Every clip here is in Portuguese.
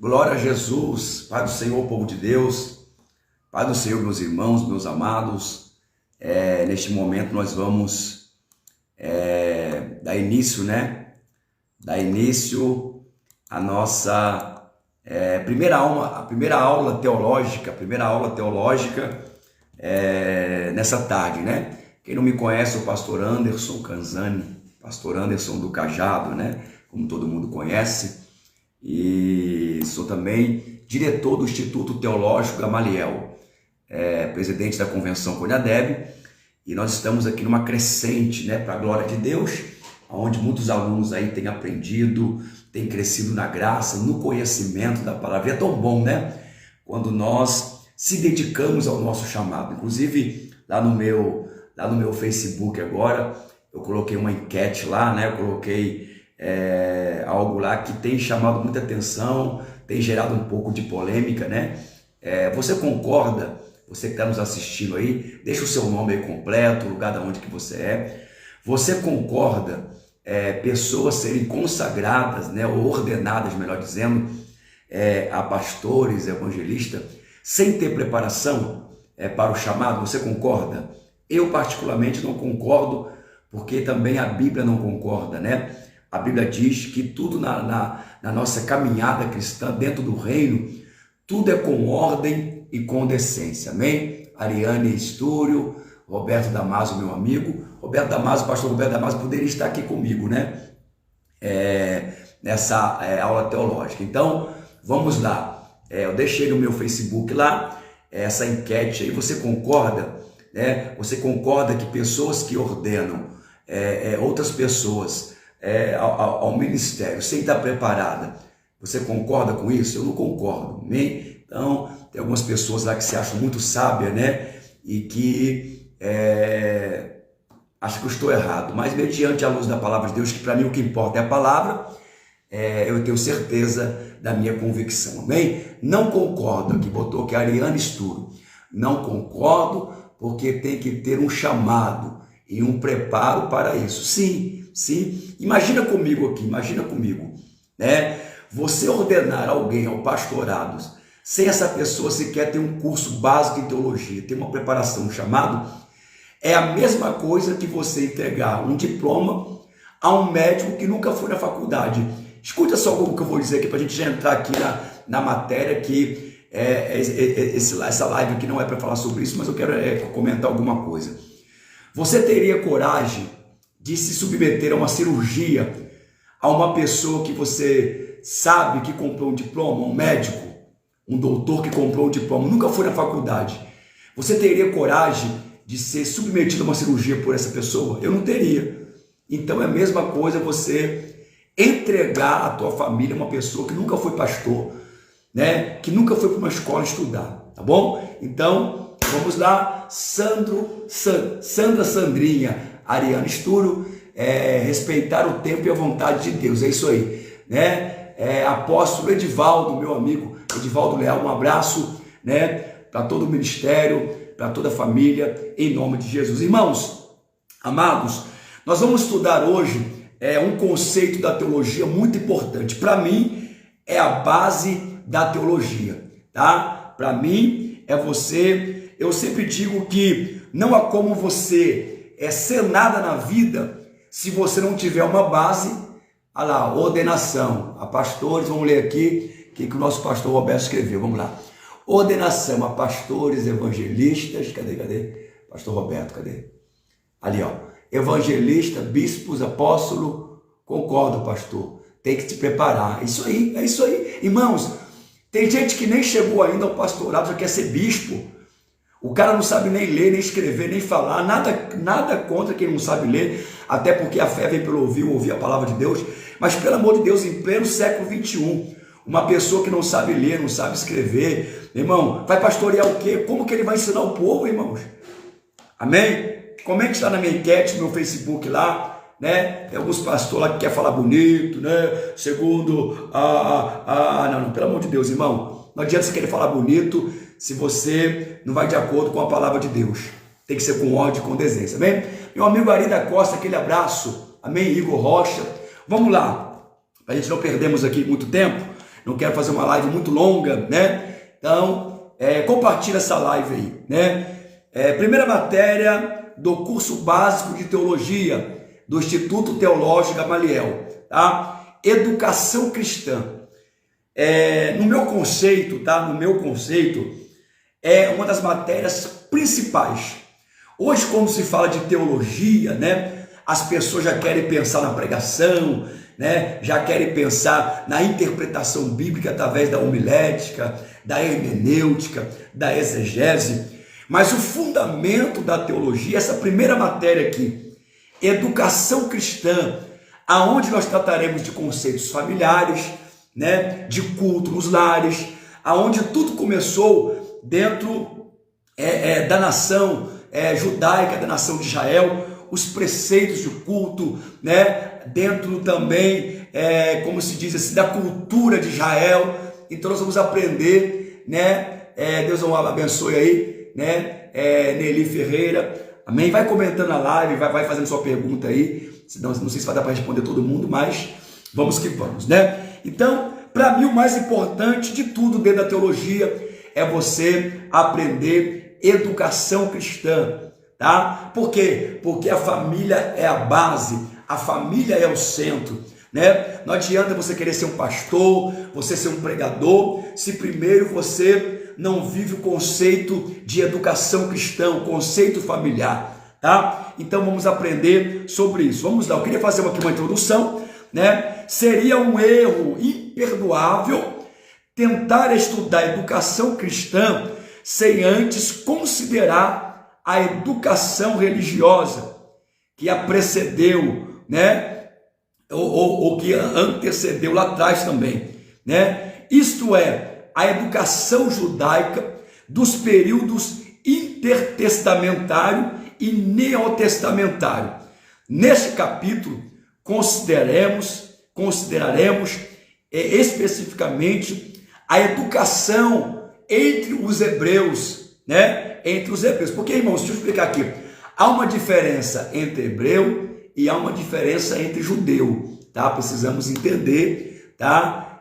Glória a Jesus, Pai do Senhor, povo de Deus, Pai do Senhor, meus irmãos, meus amados. Neste momento nós vamos dar início, Dar início à nossa primeira aula teológica, nessa tarde, Quem não me conhece, o pastor Anderson Canzani, pastor Anderson do Cajado, Como todo mundo conhece. E sou também diretor do Instituto Teológico Gamaliel, presidente da Convenção Cunhadeb, e nós estamos aqui numa crescente, para a glória de Deus, onde muitos alunos aí têm aprendido, têm crescido na graça, no conhecimento da palavra. E é tão bom, quando nós se dedicamos ao nosso chamado. Inclusive, lá no meu Facebook agora, eu coloquei uma enquete lá, eu coloquei algo lá que tem chamado muita atenção, tem gerado um pouco de polêmica, Você concorda, você que está nos assistindo aí, deixa o seu nome aí completo, o lugar de onde que você é. Você concorda pessoas serem consagradas, ou ordenadas, melhor dizendo, a pastores, evangelistas, sem ter preparação para o chamado? Você concorda? Eu particularmente não concordo, porque também a Bíblia não concorda, A Bíblia diz que tudo na nossa caminhada cristã, dentro do reino, tudo é com ordem e com decência, amém? Ariane Estúrio, Roberto Damaso, meu amigo. Roberto Damaso, pastor Roberto Damaso, poderia estar aqui comigo, nessa aula teológica. Então, vamos lá. Eu deixei no meu Facebook lá, essa enquete aí. Você concorda, Você concorda que pessoas que ordenam outras pessoas ao ministério sem estar preparada, você concorda com isso? Eu não concordo, amém? Então, tem algumas pessoas lá que se acham muito sábias, E que acham que eu estou errado, mas mediante a luz da palavra de Deus, que para mim o que importa é a palavra, eu tenho certeza da minha convicção, amém? Não concordo, aqui botou que é Ariane Esturo, não concordo, porque tem que ter um chamado e um preparo para isso. Sim. Imagina comigo, Você ordenar alguém ao pastorado sem essa pessoa sequer ter um curso básico em teologia, ter uma preparação, um chamado, é a mesma coisa que você entregar um diploma a um médico que nunca foi na faculdade. Escuta só como que eu vou dizer aqui, para a gente já entrar aqui na matéria, que essa live aqui não é para falar sobre isso, mas eu quero comentar alguma coisa. Você teria coragem de se submeter a uma cirurgia a uma pessoa que você sabe que comprou um diploma, um médico, um doutor que comprou um diploma, nunca foi na faculdade? Você teria coragem de ser submetido a uma cirurgia por essa pessoa? Eu não teria. Então é a mesma coisa você entregar a tua família a uma pessoa que nunca foi pastor, que nunca foi para uma escola estudar, tá bom? Então, vamos lá. Sandrinha, Ariane Esturo, respeitar o tempo e a vontade de Deus, é isso aí, Apóstolo Edivaldo, meu amigo, Edivaldo Leal, um abraço, para todo o ministério, para toda a família, em nome de Jesus. Irmãos, amados, nós vamos estudar hoje um conceito da teologia muito importante. Para mim, é a base da teologia, tá? Para mim, eu sempre digo que não há como você ser nada na vida se você não tiver uma base. Olha lá, ordenação a pastores. Vamos ler aqui o que o nosso pastor Roberto escreveu. Vamos lá. Ordenação a pastores, evangelistas. Cadê? Pastor Roberto, cadê? Ali, ó. Evangelista, bispos, apóstolo. Concordo, pastor. Tem que se preparar. É isso aí. Irmãos, tem gente que nem chegou ainda ao pastorado, já quer ser bispo. O cara não sabe nem ler, nem escrever, nem falar, nada contra quem não sabe ler, até porque a fé vem pelo ouvir a palavra de Deus. Mas, pelo amor de Deus, em pleno século XXI, uma pessoa que não sabe ler, não sabe escrever, irmão, vai pastorear o quê? Como que ele vai ensinar o povo, irmãos? Amém? Comente lá na minha enquete, no meu Facebook lá, Tem alguns pastores lá que querem falar bonito, Segundo não, pelo amor de Deus, irmão, não adianta você querer falar bonito se você não vai de acordo com a palavra de Deus. Tem que ser com ordem e com decência, amém? Meu amigo Ari da Costa, aquele abraço, amém? Igor Rocha, vamos lá, para a gente não perdermos aqui muito tempo. não quero fazer uma live muito longa, né? Então, compartilha essa live aí, né? Primeira matéria do curso básico de teologia do Instituto Teológico Gamaliel, tá? Educação cristã. No meu conceito, tá? No meu conceito, é uma das matérias principais. Hoje, quando se fala de teologia, né? As pessoas já querem pensar na pregação, né? Já querem pensar na interpretação bíblica através da homilética, da hermenêutica, da exegese. Mas o fundamento da teologia, essa primeira matéria aqui, educação cristã, aonde nós trataremos de conceitos familiares, né? De culto nos lares, aonde tudo começou dentro da nação judaica, da nação de Israel, os preceitos de culto, né? Dentro também, como se diz assim, da cultura de Israel. Então nós vamos aprender, né? Deus abençoe aí, né? Nelly Ferreira, amém? Vai comentando na live, vai fazendo sua pergunta aí, senão não sei se vai dar para responder todo mundo, mas vamos que vamos, né? Então, para mim o mais importante de tudo dentro da teologia é você aprender educação cristã, tá? Por quê? Porque a família é a base, a família é o centro, né? Não adianta você querer ser um pastor, você ser um pregador, se primeiro você não vive o conceito de educação cristã, o conceito familiar, tá? Então vamos aprender sobre isso. Vamos lá, eu queria fazer aqui uma introdução, né? Seria um erro imperdoável tentar estudar educação cristã sem antes considerar a educação religiosa que a precedeu, né? Ou que antecedeu lá atrás também, né? Isto é, a educação judaica dos períodos intertestamentário e neotestamentário. Neste capítulo, consideraremos especificamente a educação entre os hebreus, né? Entre os hebreus. Porque, irmãos, deixa eu explicar aqui. Há uma diferença entre hebreu e há uma diferença entre judeu, tá? Precisamos entender, tá?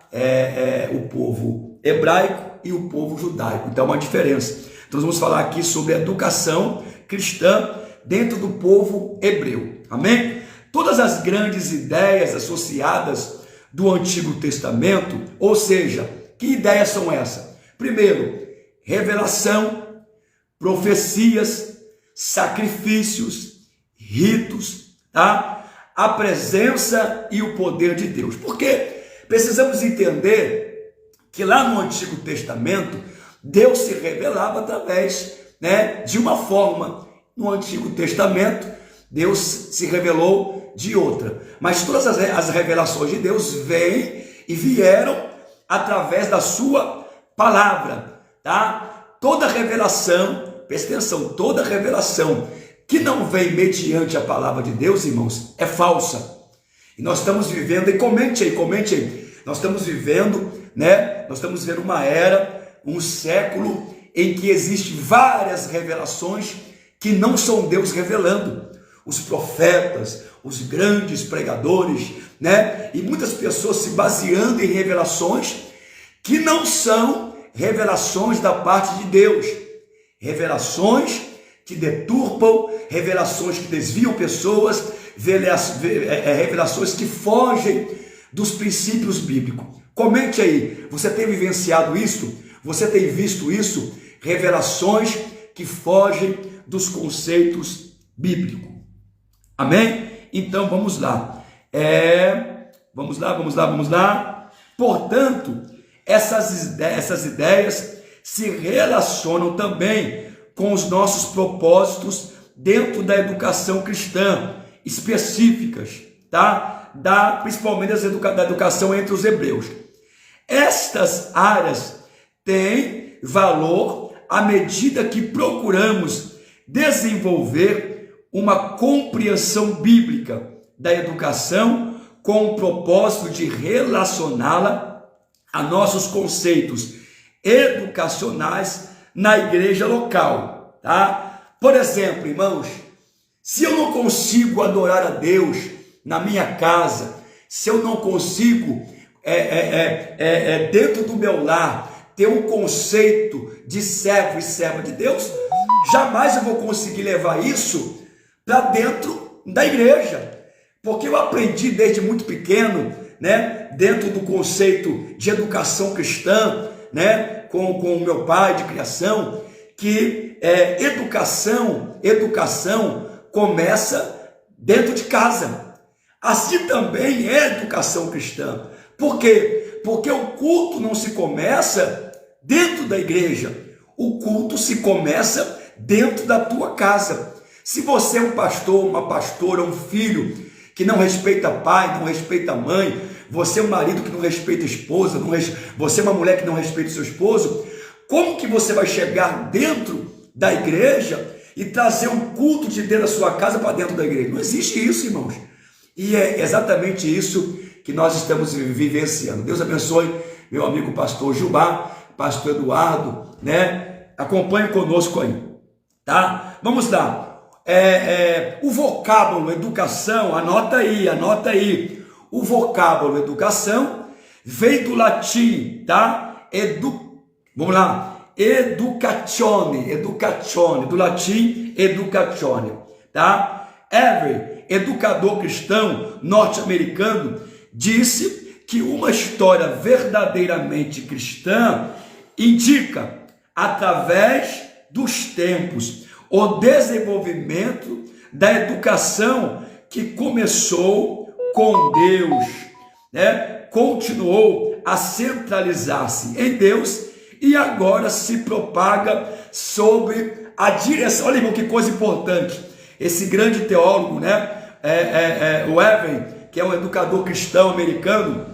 O povo hebraico e o povo judaico. Então, uma diferença. Então, nós vamos falar aqui sobre a educação cristã dentro do povo hebreu. Amém? Todas as grandes ideias associadas do Antigo Testamento, ou seja, que ideias são essas? Primeiro, revelação, profecias, sacrifícios, ritos, tá? A presença e o poder de Deus. Por quê? Precisamos entender que lá no Antigo Testamento, Deus se revelava através, né, de uma forma. No Antigo Testamento, Deus se revelou de outra. Mas todas as revelações de Deus vieram através da sua palavra, tá? Toda revelação, presta atenção, toda revelação que não vem mediante a palavra de Deus, irmãos, é falsa. E nós estamos vivendo, e comente aí, nós estamos vivendo, né? Nós estamos vivendo uma era, um século em que existem várias revelações que não são Deus revelando. Os profetas, os grandes pregadores, né? E muitas pessoas se baseando em revelações que não são revelações da parte de Deus. Revelações que deturpam, revelações que desviam pessoas, revelações que fogem dos princípios bíblicos. Comente aí, você tem vivenciado isso? Você tem visto isso? Revelações que fogem dos conceitos bíblicos. Amém? Então vamos lá. Vamos lá. Portanto, essas ideias se relacionam também com os nossos propósitos dentro da educação cristã, específicas, tá? Principalmente da educação entre os hebreus. Estas áreas têm valor à medida que procuramos desenvolver uma compreensão bíblica da educação com o propósito de relacioná-la a nossos conceitos educacionais na igreja local, tá? Por exemplo, irmãos, se eu não consigo adorar a Deus na minha casa, se eu não consigo dentro do meu lar, ter um conceito de servo e serva de Deus, jamais eu vou conseguir levar isso para dentro da igreja, porque eu aprendi desde muito pequeno, né, dentro do conceito de educação cristã, né, com o meu pai de criação, que educação começa dentro de casa. Assim também é a educação cristã. Por quê? Porque o culto não se começa dentro da igreja. O culto se começa dentro da tua casa. Se você é um pastor, uma pastora, um filho que não respeita pai, não respeita mãe, você é um marido que não respeita a esposa, você é uma mulher que não respeita o seu esposo, como que você vai chegar dentro da igreja e trazer um culto de dentro da sua casa para dentro da igreja? Não existe isso, irmãos. E é exatamente isso que nós estamos vivenciando. Deus abençoe meu amigo pastor Gilmar, pastor Eduardo, né? Acompanhe conosco aí, tá? Vamos lá. O vocábulo educação, anota aí. O vocábulo educação vem do latim, tá? Vamos lá. Educatione, do latim educatione, tá? Avery, educador cristão norte-americano, disse que uma história verdadeiramente cristã indica, através dos tempos, o desenvolvimento da educação que começou com Deus, né? Continuou a centralizar-se em Deus e agora se propaga sobre a direção. Olha, irmão, que coisa importante. Esse grande teólogo, né? O Evan, que é um educador cristão americano,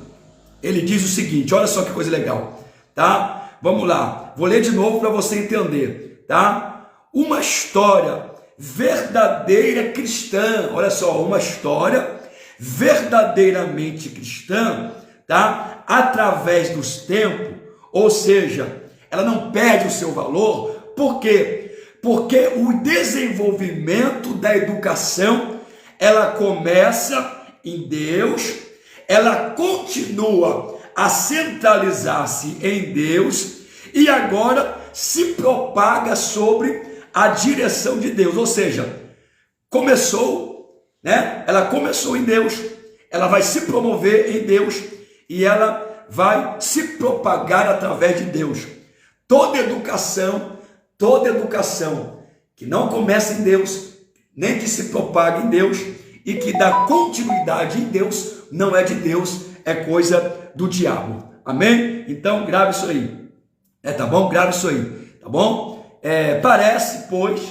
ele diz o seguinte, olha só que coisa legal, tá? Vamos lá, vou ler de novo para você entender, tá? Uma história verdadeira cristã, olha só, uma história verdadeiramente cristã, tá? Através dos tempos, ou seja, ela não perde o seu valor. Por quê? Porque o desenvolvimento da educação, ela começa em Deus, ela continua a centralizar-se em Deus e agora se propaga sobre a direção de Deus, ou seja, começou, né? Ela começou em Deus, ela vai se promover em Deus e ela vai se propagar através de Deus. Toda educação que não começa em Deus, nem que se propaga em Deus e que dá continuidade em Deus, não é de Deus, é coisa do diabo. Amém? Então grave isso aí. Tá bom? Grave isso aí, tá bom? Parece, pois,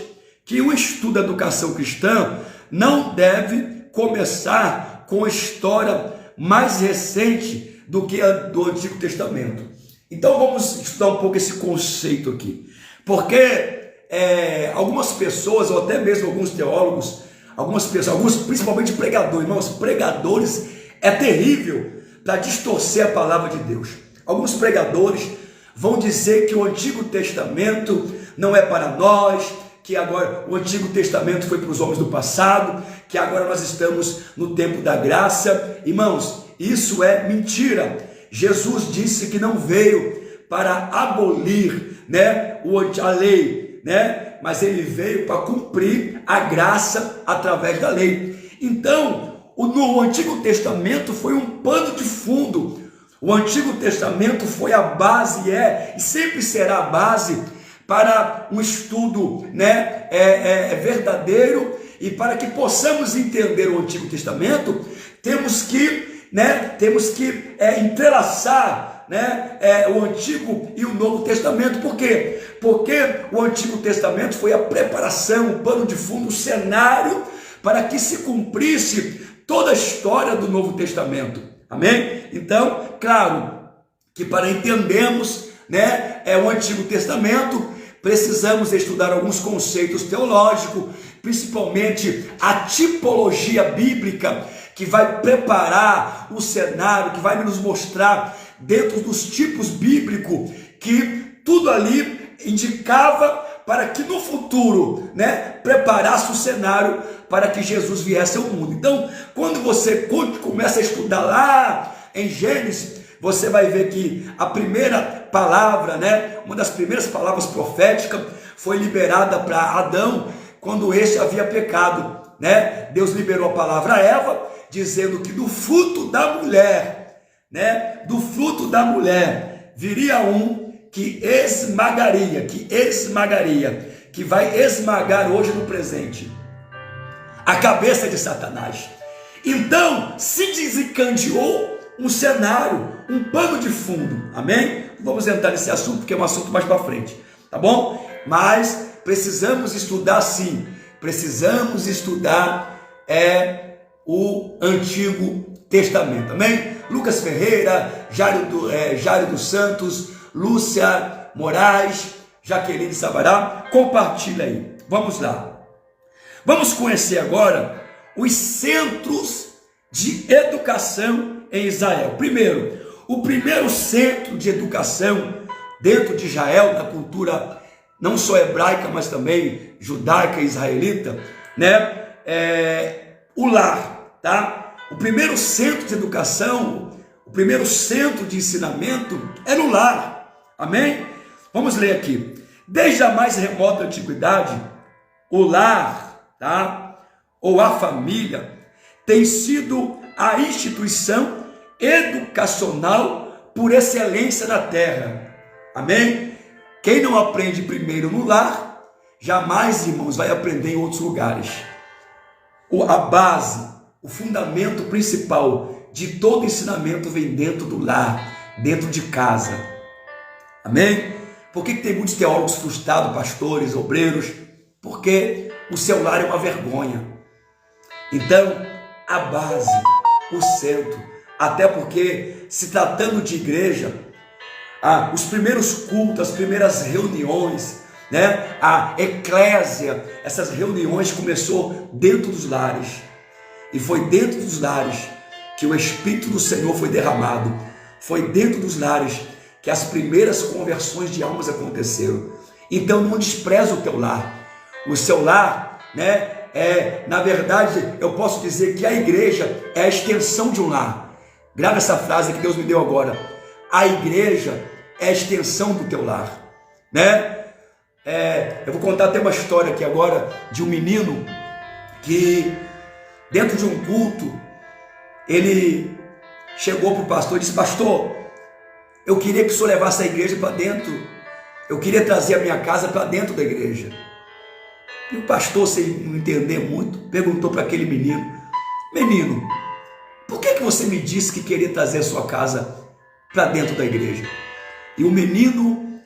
que o estudo da educação cristã não deve começar com a história mais recente do que a do Antigo Testamento. Então vamos estudar um pouco esse conceito aqui, porque algumas pessoas, ou até mesmo alguns teólogos, alguns principalmente pregadores, irmãos, pregadores é terrível para distorcer a palavra de Deus. Alguns pregadores vão dizer que o Antigo Testamento não é para nós, que agora o Antigo Testamento foi para os homens do passado, que agora nós estamos no tempo da graça. Irmãos, isso é mentira. Jesus disse que não veio para abolir, né, a lei, né, mas ele veio para cumprir a graça através da lei. Então, no Antigo Testamento foi um pano de fundo. O Antigo Testamento foi a base, e sempre será a base para um estudo, né, verdadeiro, e para que possamos entender o Antigo Testamento, temos que entrelaçar, né, o Antigo e o Novo Testamento. Por quê? Porque o Antigo Testamento foi a preparação, o pano de fundo, o cenário para que se cumprisse toda a história do Novo Testamento. Amém? Então, claro que para entendermos, né, o Antigo Testamento, precisamos estudar alguns conceitos teológicos, principalmente a tipologia bíblica, que vai preparar o cenário, que vai nos mostrar dentro dos tipos bíblicos, que tudo ali indicava para que no futuro, né, preparasse o cenário para que Jesus viesse ao mundo. Então, quando você começa a estudar lá em Gênesis, você vai ver que a primeira palavra, né, uma das primeiras palavras proféticas foi liberada para Adão quando este havia pecado, né? Deus liberou a palavra a Eva, dizendo que do fruto da mulher, né, do fruto da mulher viria um que esmagaria, que vai esmagar hoje no presente a cabeça de Satanás. Então se desencadeou um cenário, um pano de fundo, amém? Vamos entrar nesse assunto porque é um assunto mais para frente, tá bom? Mas precisamos estudar sim, precisamos estudar o Antigo Testamento, amém? Lucas Ferreira, Jário dos Santos, Lúcia Moraes, Jaqueline Sabará, compartilha aí, vamos lá. Vamos conhecer agora os centros de educação em Israel. Primeiro, o primeiro centro de educação dentro de Israel, na cultura não só hebraica, mas também judaica e israelita, né? O lar, tá? O primeiro centro de educação, o primeiro centro de ensinamento é no lar, amém? Vamos ler aqui. Desde a mais remota antiguidade, o lar, tá? Ou a família tem sido a instituição educacional por excelência na terra, amém? Quem não aprende primeiro no lar, jamais, irmãos, vai aprender em outros lugares. A base, o fundamento principal de todo ensinamento vem dentro do lar, dentro de casa, amém? Por que tem muitos teólogos frustrados, pastores, obreiros? Porque o seu lar é uma vergonha. Então, a base, o centro, até porque se tratando de igreja, os primeiros cultos, as primeiras reuniões, né? A eclésia, essas reuniões começou dentro dos lares, e foi dentro dos lares que o Espírito do Senhor foi derramado, foi dentro dos lares que as primeiras conversões de almas aconteceram. Então não despreza o teu lar, o seu lar, né? Na verdade, eu posso dizer que a igreja é a extensão de um lar. Grava essa frase que Deus me deu agora. A igreja é a extensão do teu lar, né? Eu vou contar até uma história aqui agora de um menino que dentro de um culto, ele chegou para o pastor e disse: pastor, eu queria que o senhor levasse a igreja para dentro, eu queria trazer a minha casa para dentro da igreja. E o pastor, sem não entender muito, perguntou para aquele menino: menino, por que você me disse que queria trazer a sua casa para dentro da igreja? E o menino,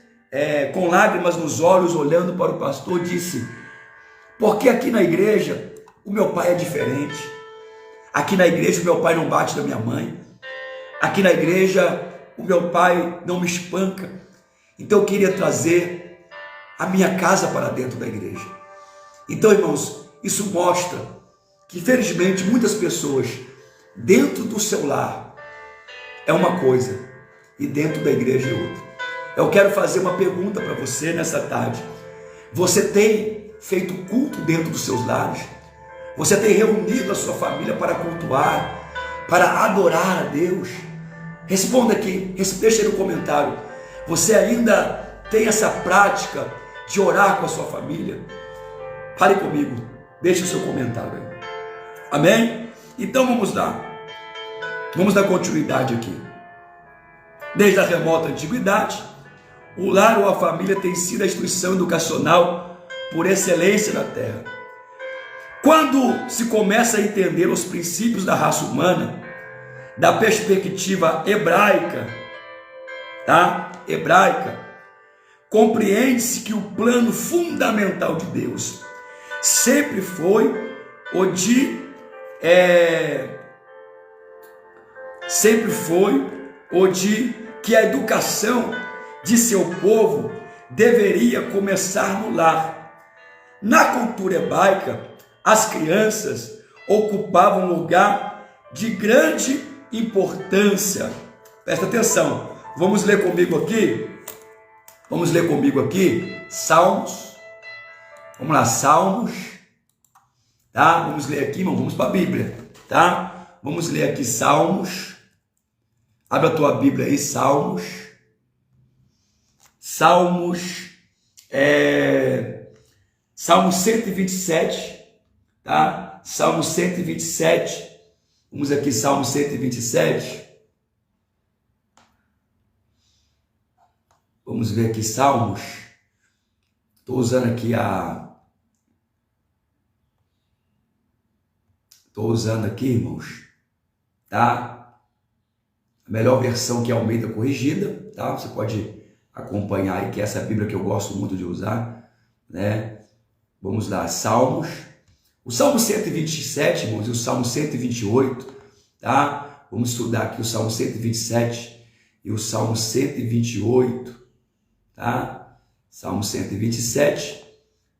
com lágrimas nos olhos, olhando para o pastor, disse: porque aqui na igreja o meu pai é diferente, aqui na igreja o meu pai não bate na minha mãe, aqui na igreja o meu pai não me espanca, então eu queria trazer a minha casa para dentro da igreja. Então, irmãos, isso mostra que, infelizmente, muitas pessoas, dentro do seu lar, é uma coisa, e dentro da igreja é outra. Eu quero fazer uma pergunta para você nessa tarde. Você tem feito culto dentro dos seus lares? Você tem reunido a sua família para cultuar, para adorar a Deus? Responda aqui, deixa aí no comentário. Você ainda tem essa prática de orar com a sua família? Fale comigo, deixe o seu comentário aí. Amém? Então vamos dar continuidade aqui. Desde a remota antiguidade, o lar ou a família tem sido a instituição educacional por excelência na terra. Quando se começa a entender os princípios da raça humana, da perspectiva hebraica, tá? Compreende-se que o plano fundamental de Deus sempre foi o de que a educação de seu povo deveria começar no lar. Na cultura hebraica, as crianças ocupavam um lugar de grande importância. Presta atenção, vamos ler comigo aqui Salmos. Vamos lá, Salmos, tá? Vamos ler aqui, irmão, vamos para a Bíblia, tá? Vamos ler aqui Salmos, Abre a tua Bíblia aí, Salmos, Salmo 127, tá? Salmo 127, vamos aqui, Salmo 127, vamos ver aqui, Salmos, estou usando aqui irmãos, tá? A melhor versão que é a Almeida corrigida, tá? Você pode acompanhar aí, que essa é a Bíblia que eu gosto muito de usar, né? Vamos lá, Salmos, o Salmo 127, irmãos, e o Salmo 128, tá? Vamos estudar aqui o Salmo 127 e o Salmo 128, tá? Salmo 127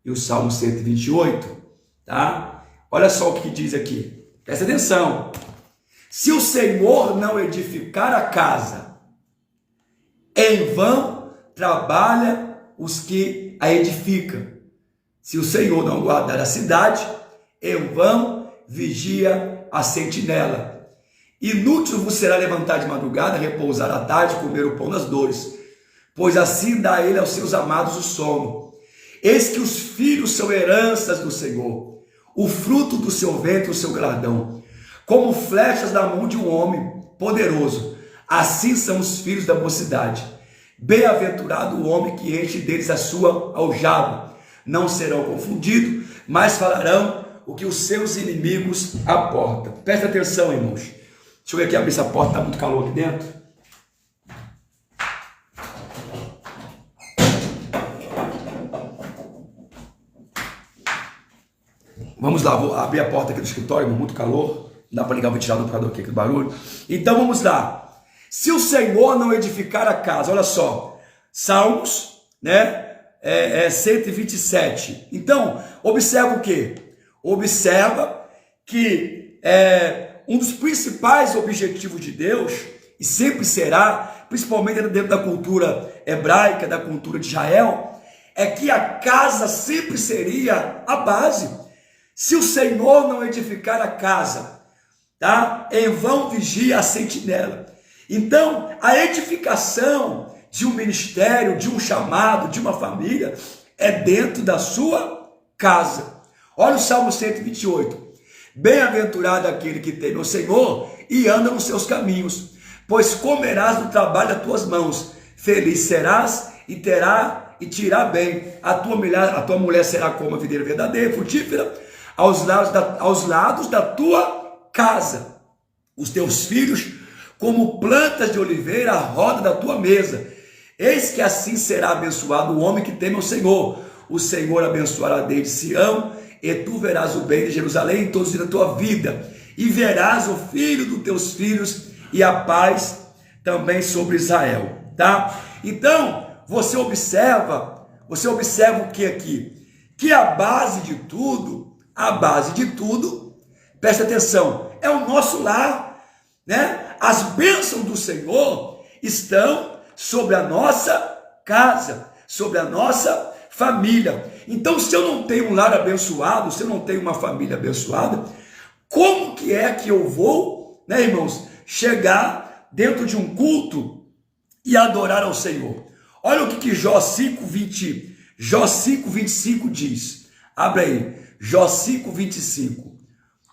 e o Salmo 128, tá? Olha só o que diz aqui, presta atenção. Se o Senhor não edificar a casa, em vão trabalha os que a edificam. Se o Senhor não guardar a cidade, em vão vigia a sentinela. Inútil vos será levantar de madrugada, repousar à tarde, comer o pão das dores, pois assim dá ele aos seus amados o sono. Eis que os filhos são heranças do Senhor, o fruto do seu ventre, o seu galardão. Como flechas da mão de um homem poderoso, assim são os filhos da mocidade. Bem-aventurado o homem que enche deles a sua aljava. Não serão confundidos, mas falarão o que os seus inimigos aportam. Presta atenção, irmãos. Deixa eu ver aqui, abrir essa porta, está muito calor aqui dentro. Vamos lá, vou abrir a porta aqui do escritório, muito calor. Não dá para ligar o ventilador para aqui, aquele barulho. Então vamos lá. Se o Senhor não edificar a casa, olha só, Salmos, né? 127. Então, observa o quê? Observa que um dos principais objetivos de Deus, e sempre será, principalmente dentro da cultura hebraica, da cultura de Israel, é que a casa sempre seria a base. Se o Senhor não edificar a casa, tá? Em vão vigia a sentinela. Então, a edificação de um ministério, de um chamado, de uma família, é dentro da sua casa. Olha o Salmo 128. Bem-aventurado aquele que teme o Senhor e anda nos seus caminhos, pois comerás do trabalho das tuas mãos. Feliz serás e te irá bem. A tua mulher será como a videira verdadeira, frutífera, aos lados da tua casa. Os teus filhos como plantas de oliveira à roda da tua mesa. Eis que assim será abençoado o homem que teme o Senhor. O Senhor abençoará desde Sião, e tu verás o bem de Jerusalém em todos os dias da tua vida, e verás o filho dos teus filhos, e a paz também sobre Israel, tá? Então, você observa o que aqui? Que a base de tudo, presta atenção, é o nosso lar, né? As bênçãos do Senhor estão sobre a nossa casa, sobre a nossa família. Então, se eu não tenho um lar abençoado, se eu não tenho uma família abençoada, como que é que eu vou, né, irmãos, chegar dentro de um culto e adorar ao Senhor? Olha o que Jó 5:25 diz. Abre aí, Jó 5:25.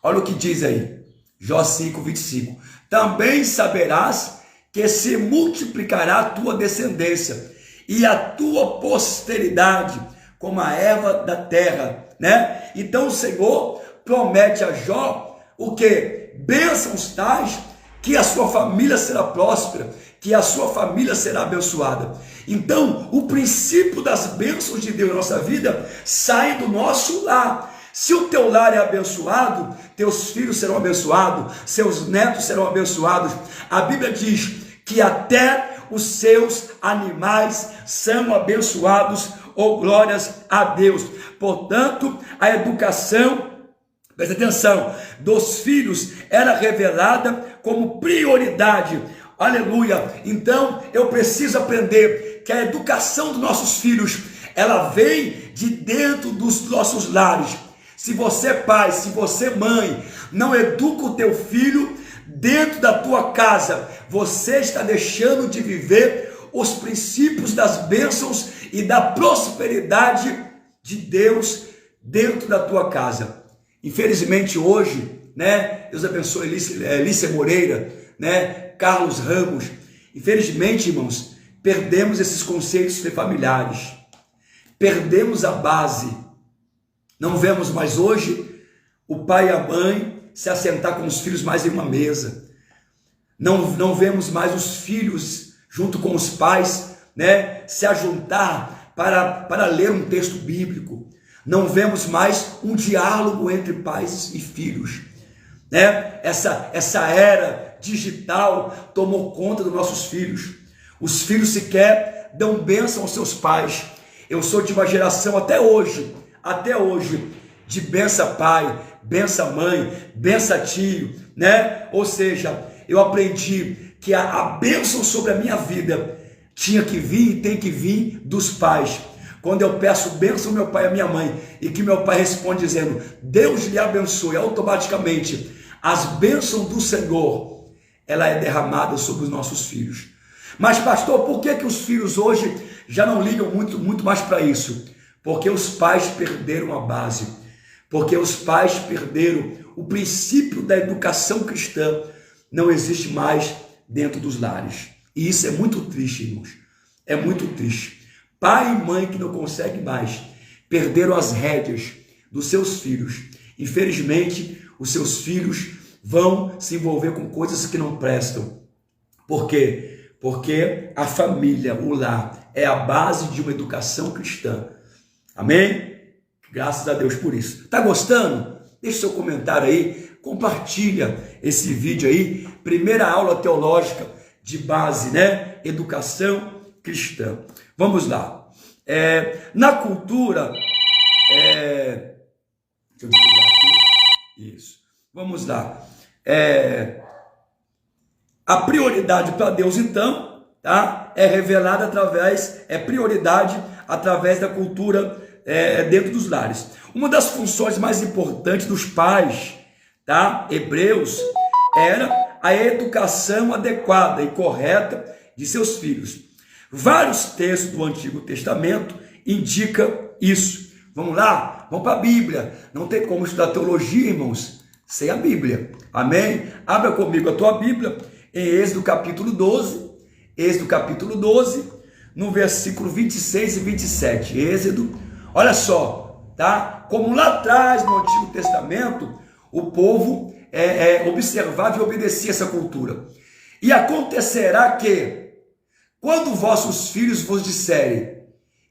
Olha o que diz aí, Jó 5:25. Também saberás que se multiplicará a tua descendência e a tua posteridade como a erva da terra, né? Então o Senhor promete a Jó o que? Bênçãos tais que a sua família será próspera, que a sua família será abençoada. Então, o princípio das bênçãos de Deus na nossa vida sai do nosso lar. Se o teu lar é abençoado, teus filhos serão abençoados, seus netos serão abençoados. A Bíblia diz que até os seus animais são abençoados, ou glórias a Deus. Portanto, a educação, presta atenção, dos filhos era revelada como prioridade. Aleluia! Então, eu preciso aprender que a educação dos nossos filhos, ela vem de dentro dos nossos lares. Se você pai, se você mãe, não educa o teu filho dentro da tua casa, você está deixando de viver os princípios das bênçãos e da prosperidade de Deus dentro da tua casa. Infelizmente hoje, né, Deus abençoe Lícia Moreira, né, Carlos Ramos, infelizmente, irmãos, perdemos esses conceitos familiares, perdemos a base, não vemos mais hoje o pai e a mãe se assentar com os filhos mais em uma mesa, não vemos mais os filhos junto com os pais, né, se ajuntar para ler um texto bíblico, não vemos mais um diálogo entre pais e filhos, né? Essa era digital tomou conta dos nossos filhos. Os filhos sequer dão bênção aos seus pais. Eu sou de uma geração até hoje, de benção pai, benção mãe, benção tio, né? Ou seja, eu aprendi que a bênção sobre a minha vida tinha que vir e tem que vir dos pais. Quando eu peço bênção ao meu pai e à minha mãe, e que meu pai responde dizendo, Deus lhe abençoe, automaticamente, as bênçãos do Senhor, ela é derramada sobre os nossos filhos. Mas pastor, por que os filhos hoje já não ligam muito mais para isso? Porque os pais perderam a base, porque os pais perderam o princípio da educação cristã, não existe mais dentro dos lares. E isso é muito triste, irmãos, é muito triste. Pai e mãe que não conseguem mais, perderam as rédeas dos seus filhos. Infelizmente, os seus filhos vão se envolver com coisas que não prestam. Por quê? Porque a família, o lar, é a base de uma educação cristã. Amém? Graças a Deus por isso. Está gostando? Deixe seu comentário aí, compartilha esse vídeo aí. Primeira aula teológica de base, né? Educação cristã. Vamos lá. Na cultura, deixa eu desligar aqui. Isso. Vamos lá. A prioridade para Deus, então, tá? É revelada prioridade através da cultura dentro dos lares. Uma das funções mais importantes dos pais, tá? Hebreus, era a educação adequada e correta de seus filhos. Vários textos do Antigo Testamento indicam isso. Vamos lá? Vamos para a Bíblia. Não tem como estudar teologia, irmãos, sem a Bíblia. Amém? Abra comigo a tua Bíblia em Êxodo capítulo 12. Êxodo capítulo 12, no versículo 26 e 27. Êxodo, olha só, tá? Como lá atrás no Antigo Testamento, o povo observava e obedecia essa cultura. E acontecerá que, quando vossos filhos vos disserem,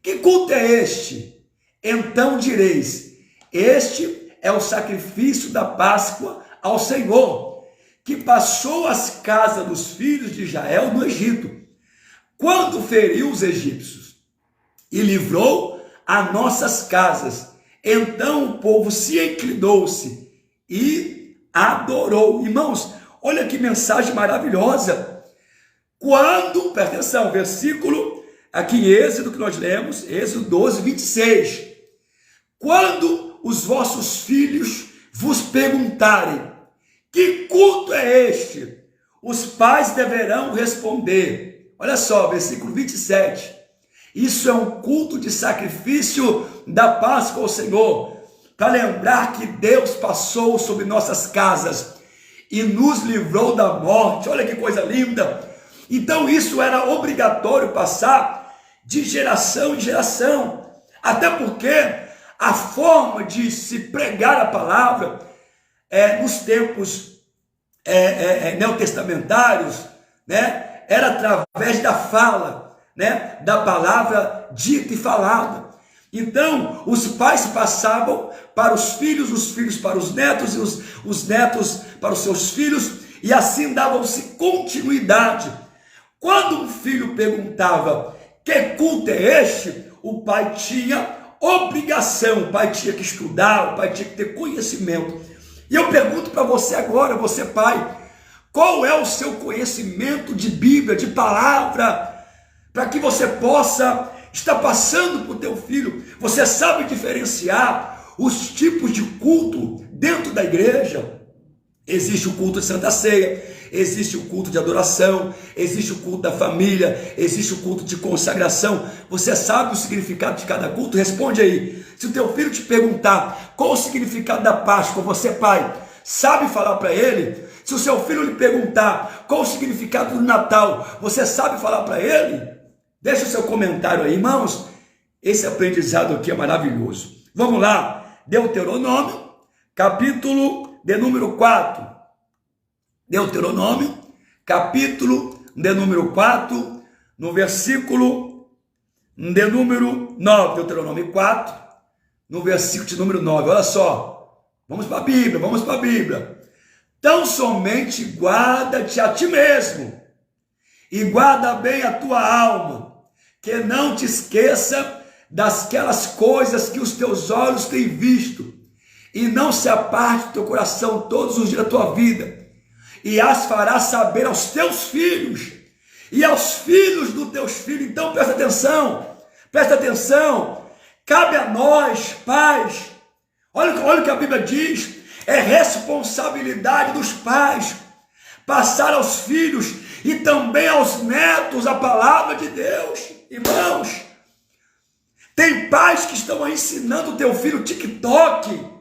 que culto é este? Então direis, este é o sacrifício da Páscoa ao Senhor, que passou as casas dos filhos de Israel no Egito, quando feriu os egípcios e livrou as nossas casas. Então o povo se inclinou-se e adorou. Irmãos, olha que mensagem maravilhosa. Quando, presta atenção, versículo aqui em Êxodo que nós lemos, Êxodo 12, 26. Quando os vossos filhos vos perguntarem, que culto é este? Os pais deverão responder. Olha só, versículo 27. Isso é um culto de sacrifício da Páscoa ao Senhor, para lembrar que Deus passou sobre nossas casas e nos livrou da morte. Olha que coisa linda. Então isso era obrigatório passar de geração em geração, até porque a forma de se pregar a palavra nos tempos neotestamentários, né, era através da fala, né, da palavra dita e falada. Então os pais passavam para os filhos para os netos e os netos para os seus filhos, e assim davam-se continuidade. Quando um filho perguntava, que culto é este? O pai tinha obrigação, o pai tinha que estudar, o pai tinha que ter conhecimento. E eu pergunto para você agora, você pai, qual é o seu conhecimento de Bíblia, de palavra, para que você possa estar passando para o teu filho? Você sabe diferenciar os tipos de culto dentro da igreja? Existe o culto de Santa Ceia, existe o culto de adoração, existe o culto da família, existe o culto de consagração. Você sabe o significado de cada culto? Responde aí. Se o teu filho te perguntar qual o significado da Páscoa, você, pai, sabe falar para ele? Se o seu filho lhe perguntar qual o significado do Natal, você sabe falar para ele? Deixa o seu comentário aí, irmãos. Esse aprendizado aqui é maravilhoso. Vamos lá, Deuteronômio, capítulo de número 4. Deuteronômio, capítulo de número 4, no versículo de número 9. Deuteronômio 4, no versículo de número 9. Olha só, vamos para a Bíblia, vamos para a Bíblia. Tão somente guarda-te a ti mesmo, e guarda bem a tua alma, que não te esqueça dasquelas coisas que os teus olhos têm visto, e não se aparte do teu coração todos os dias da tua vida, e as farás saber aos teus filhos, e aos filhos dos teus filhos. Então presta atenção, cabe a nós, pais, olha o que a Bíblia diz, é responsabilidade dos pais, passar aos filhos e também aos netos a palavra de Deus. Irmãos, tem pais que estão aí ensinando o teu filho TikTok,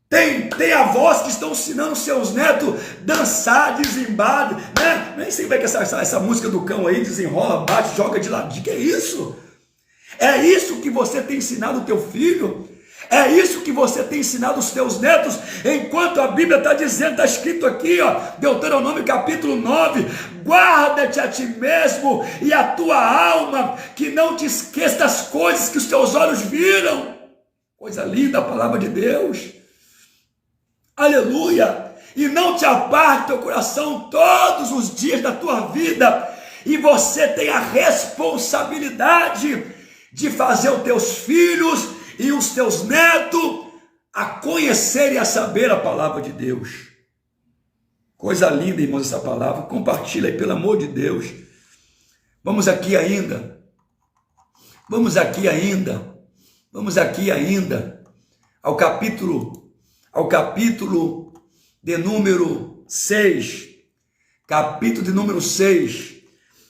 tem avós que estão ensinando seus netos dançar, desembar, né? Nem sei como é que essa música do cão aí, desenrola, bate, joga de lado. Que é isso? É isso que você tem ensinado o teu filho? É isso que você tem ensinado os teus netos? Enquanto a Bíblia está dizendo, está escrito aqui, ó, Deuteronômio capítulo 9, guarda-te a ti mesmo e a tua alma, que não te esqueça das coisas que os teus olhos viram. Coisa linda a palavra de Deus. Aleluia! E não te aparte teu coração todos os dias da tua vida. E você tem a responsabilidade de fazer os teus filhos e os teus netos a conhecer e a saber a palavra de Deus. Coisa linda, irmãos, essa palavra. Compartilha aí, pelo amor de Deus. Vamos aqui ainda ao capítulo de número 6,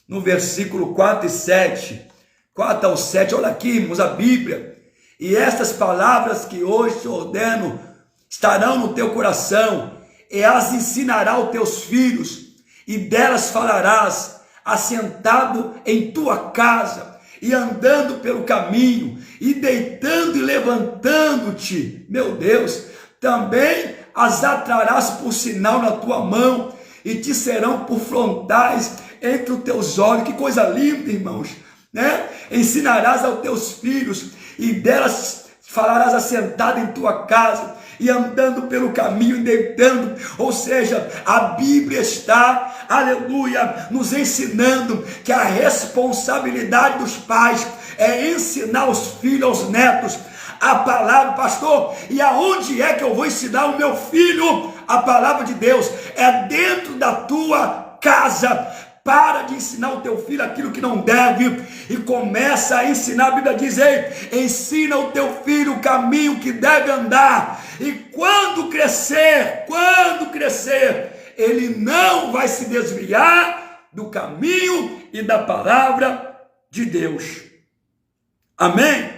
no versículo 4 e 7, 4 ao 7, olha aqui, irmãos, a Bíblia. E estas palavras que hoje te ordeno estarão no teu coração, e as ensinará aos teus filhos, e delas falarás, assentado em tua casa, e andando pelo caminho, e deitando e levantando-te, meu Deus, também as atrarás por sinal na tua mão, e te serão por frontais entre os teus olhos. Que coisa linda, irmãos, né? Ensinarás aos teus filhos, e delas falarás assentado em tua casa, e andando pelo caminho, e deitando. Ou seja, a Bíblia está, aleluia, nos ensinando que a responsabilidade dos pais é ensinar os filhos, aos netos, a palavra. Pastor, e aonde é que eu vou ensinar o meu filho a palavra de Deus? É dentro da tua casa. Para de ensinar o teu filho aquilo que não deve, e começa a ensinar. A Bíblia diz, ensina o teu filho o caminho que deve andar, e quando crescer, ele não vai se desviar do caminho e da palavra de Deus. Amém?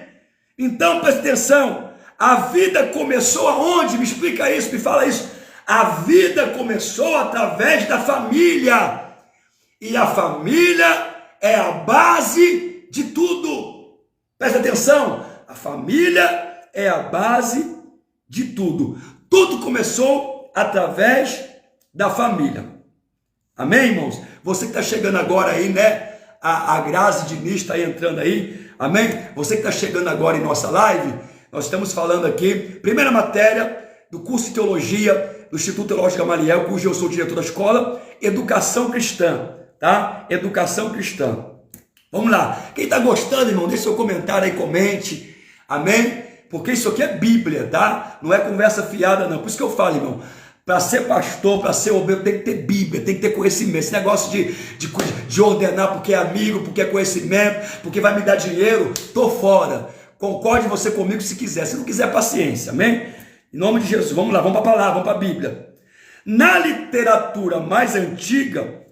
Então preste atenção, a vida começou aonde? Me explica isso, me fala isso. A vida começou através da família, e a família é a base de tudo. Presta atenção, a família é a base de tudo. Tudo começou através da família. Amém, irmãos? Você que está chegando agora aí, né? A Grazi Diniz está aí entrando aí. Amém? Você que está chegando agora em nossa live, nós estamos falando aqui, primeira matéria do curso de Teologia do Instituto Teológico Gamaliel, cujo eu sou diretor da escola, Educação Cristã, tá? Educação Cristã. Vamos lá. Quem está gostando, irmão, deixe seu comentário aí, comente. Amém? Porque isso aqui é Bíblia, tá? Não é conversa fiada, não. Por isso que eu falo, irmão, para ser pastor, para ser obreiro, tem que ter Bíblia, tem que ter conhecimento. Esse negócio de ordenar porque é amigo, porque é conhecimento, porque vai me dar dinheiro, tô fora. Concorde você comigo se quiser. Se não quiser, paciência. Amém? Em nome de Jesus. Vamos lá, vamos para a palavra, vamos para a Bíblia. Na literatura mais antiga,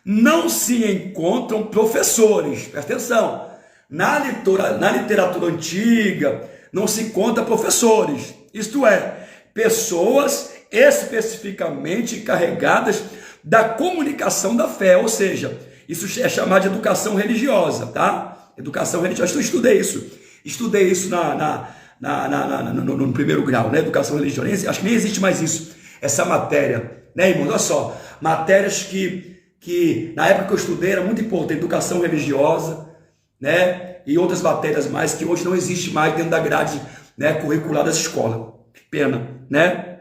não se encontram professores. Presta atenção. Na literatura antiga, não se encontra professores. Isto é, pessoas especificamente encarregadas da comunicação da fé. Ou seja, isso é chamado de educação religiosa, tá? Educação religiosa. Eu estudei isso no primeiro grau, né? Educação religiosa. Acho que nem existe mais isso, essa matéria, né, irmãos? Olha só, matérias que na época que eu estudei era muito importante, educação religiosa, né? E outras matérias mais que hoje não existe mais dentro da grade, né, curricular da escola. Que pena, né?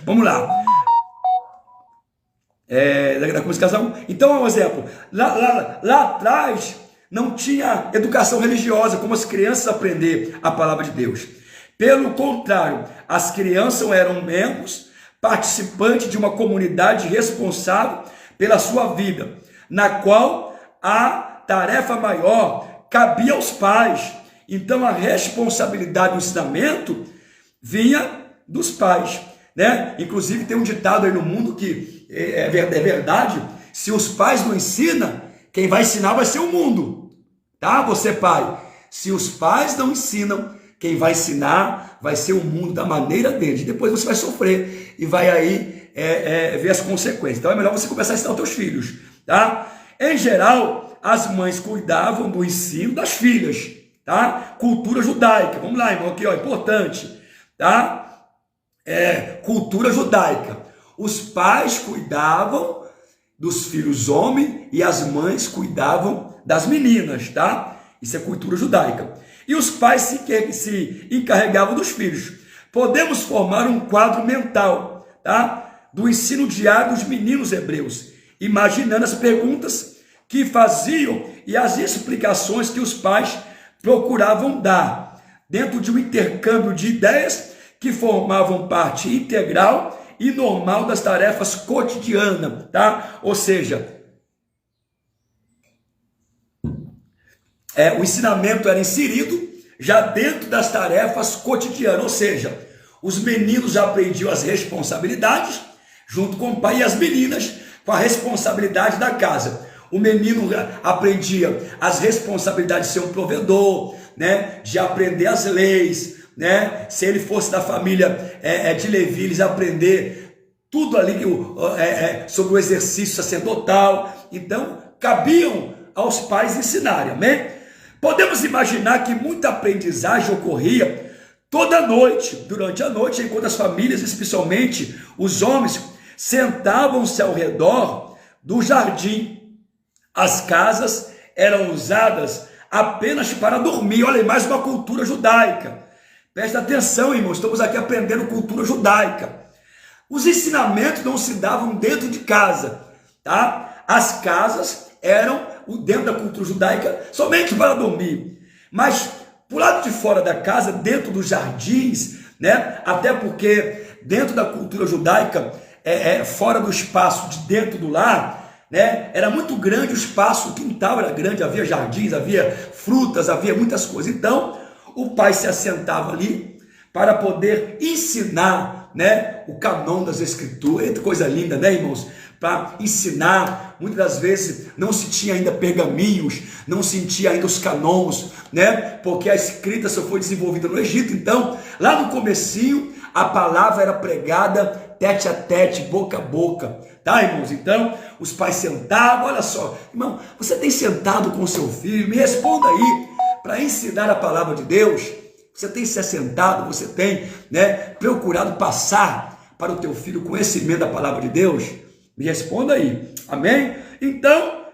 Vamos lá. Da comunicação. Então, um exemplo, lá atrás não tinha educação religiosa, como as crianças aprender a palavra de Deus. Pelo contrário, as crianças eram membros, participantes de uma comunidade responsável pela sua vida, na qual a tarefa maior cabia aos pais. Então a responsabilidade do ensinamento vinha dos pais, né? Inclusive tem um ditado aí no mundo que é verdade: se os pais não ensinam, quem vai ensinar vai ser o mundo, tá? Você, pai, se os pais não ensinam, quem vai ensinar vai ser o mundo da maneira deles. Depois você vai sofrer e vai aí ver as consequências. Então é melhor você começar a ensinar os teus filhos, tá? Em geral, as mães cuidavam do ensino das filhas, tá? Cultura judaica. Vamos lá, irmão, aqui, ó, importante, tá? Cultura judaica. Os pais cuidavam dos filhos homens e as mães cuidavam das meninas, tá? Isso é cultura judaica. E os pais se encarregavam dos filhos. Podemos formar um quadro mental, tá? Do ensino diário dos meninos hebreus, imaginando as perguntas que faziam e as explicações que os pais procuravam dar, dentro de um intercâmbio de ideias que formavam parte integral e normal das tarefas cotidianas, tá? Ou seja, o ensinamento era inserido já dentro das tarefas cotidianas, ou seja, os meninos já aprendiam as responsabilidades junto com o pai, e as meninas com a responsabilidade da casa. O menino aprendia as responsabilidades de ser um provedor, né? De aprender as leis, né? Se ele fosse da família de Levi, eles aprender tudo ali sobre o exercício sacerdotal. Então, cabiam aos pais ensinarem, amém? Podemos imaginar que muita aprendizagem ocorria toda noite, durante a noite, enquanto as famílias, especialmente os homens, sentavam-se ao redor do jardim. As casas eram usadas apenas para dormir. Olha aí, mais uma cultura judaica. Presta atenção, irmãos, estamos aqui aprendendo cultura judaica. Os ensinamentos não se davam dentro de casa, tá? As casas eram, dentro da cultura judaica, somente para dormir. Mas, por lado de fora da casa, dentro dos jardins, né? Até porque dentro da cultura judaica, fora do espaço de dentro do lar, né? Era muito grande o espaço, o quintal era grande, havia jardins, havia frutas, havia muitas coisas. Então, o pai se assentava ali para poder ensinar, né, o canon das escrituras. Eita, coisa linda, né, irmãos? Para ensinar. Muitas das vezes não se tinha ainda pergaminhos, não se tinha ainda os canons, né? Porque a escrita só foi desenvolvida no Egito. Então, lá no comecinho, a palavra era pregada tete a tete, boca a boca, tá, irmãos? Então, os pais sentavam. Olha só, irmão, você tem sentado com seu filho? Me responda aí, para ensinar a palavra de Deus. Você tem se assentado, você tem, né, procurado passar para o teu filho conhecimento da palavra de Deus? Me responda aí, amém? Então,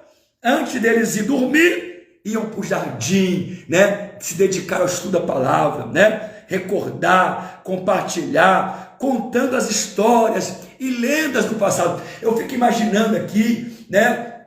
antes deles ir dormir, iam para o jardim, né, se dedicar ao estudo da palavra, né, recordar, compartilhar, contando as histórias e lendas do passado. Eu fico imaginando aqui, né,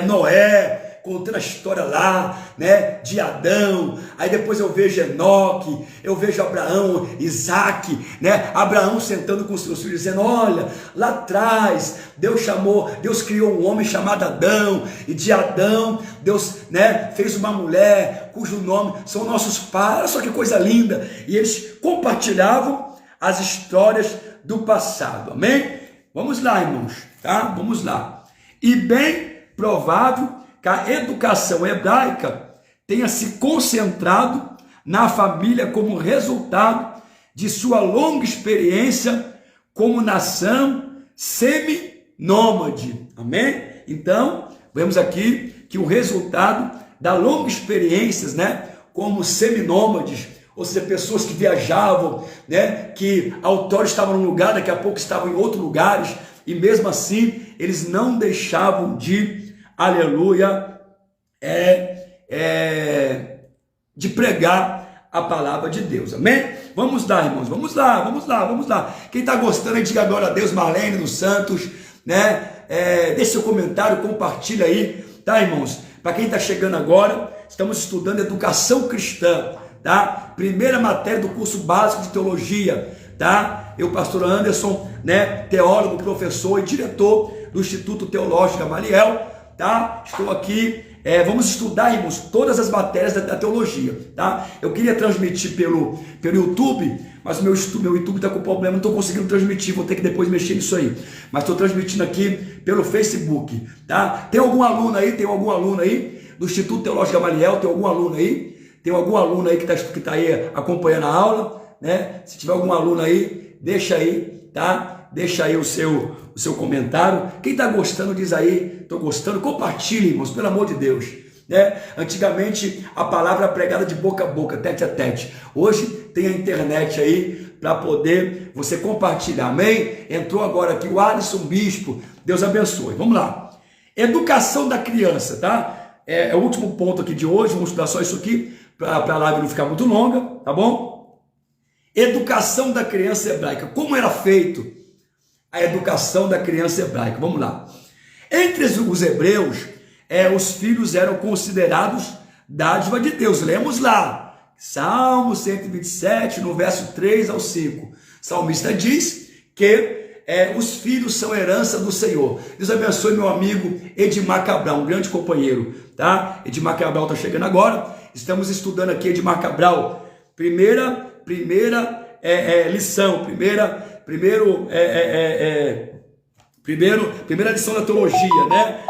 Noé contando a história lá, né, de Adão. Aí depois eu vejo Enoque, eu vejo Abraão, Isaac, né, Abraão sentando com seus filhos dizendo: olha, lá atrás Deus criou um homem chamado Adão, e de Adão Deus, né, fez uma mulher cujo nome são nossos pais. Olha só que coisa linda. E eles compartilhavam as histórias do passado. Amém? Vamos lá, irmãos, tá? Vamos lá. E bem provável que a educação hebraica tenha se concentrado na família como resultado de sua longa experiência como nação semi-nômade. Amém? Então, vemos aqui que o resultado da longa experiência, né, como seminômades, ou seja, pessoas que viajavam, né, que outrora estavam num lugar, daqui a pouco estavam em outros lugares, e mesmo assim, eles não deixavam de, aleluia, de pregar a palavra de Deus. Amém? Vamos lá, irmãos, vamos lá. Quem está gostando, aí, diga glória a Deus. Marlene dos Santos, né? Deixe seu comentário, compartilha aí, tá, irmãos? Para quem está chegando agora, estamos estudando educação cristã, tá? Primeira matéria do curso básico de teologia, tá? Eu, pastor Anderson, né? Teólogo, professor e diretor do Instituto Teológico Gamaliel, tá? Estou aqui. Vamos estudar, irmãos, todas as matérias da teologia, tá? Eu queria transmitir pelo YouTube, mas o meu YouTube está com problema, não estou conseguindo transmitir, vou ter que depois mexer nisso aí. Mas estou transmitindo aqui pelo Facebook, tá? Tem algum aluno aí do Instituto Teológico Gamaliel? Tem algum aluno aí? Tem algum aluno aí que tá aí acompanhando a aula, né? Se tiver algum aluno aí, deixa aí, tá? Deixa aí o seu comentário. Quem está gostando, diz aí, estou gostando. Compartilhe, irmãos, pelo amor de Deus, né? Antigamente a palavra era pregada de boca a boca, tete a tete. Hoje tem a internet aí para poder você compartilhar. Amém? Entrou agora aqui o Alisson Bispo. Deus abençoe. Vamos lá. Educação da criança, tá? É o último ponto aqui de hoje. Vamos estudar só isso aqui para a live não ficar muito longa, tá bom? Educação da criança hebraica. Como era feito a educação da criança hebraica? Vamos lá. Entre os hebreus, os filhos eram considerados dádiva de Deus. Lemos lá, Salmo 127, no verso 3 ao 5. O salmista diz que os filhos são herança do Senhor. Deus abençoe meu amigo Edmar Cabral, um grande companheiro, tá? Edmar Cabral está chegando agora. Estamos estudando aqui Edmar Cabral. Primeira lição, primeira lição da teologia, né?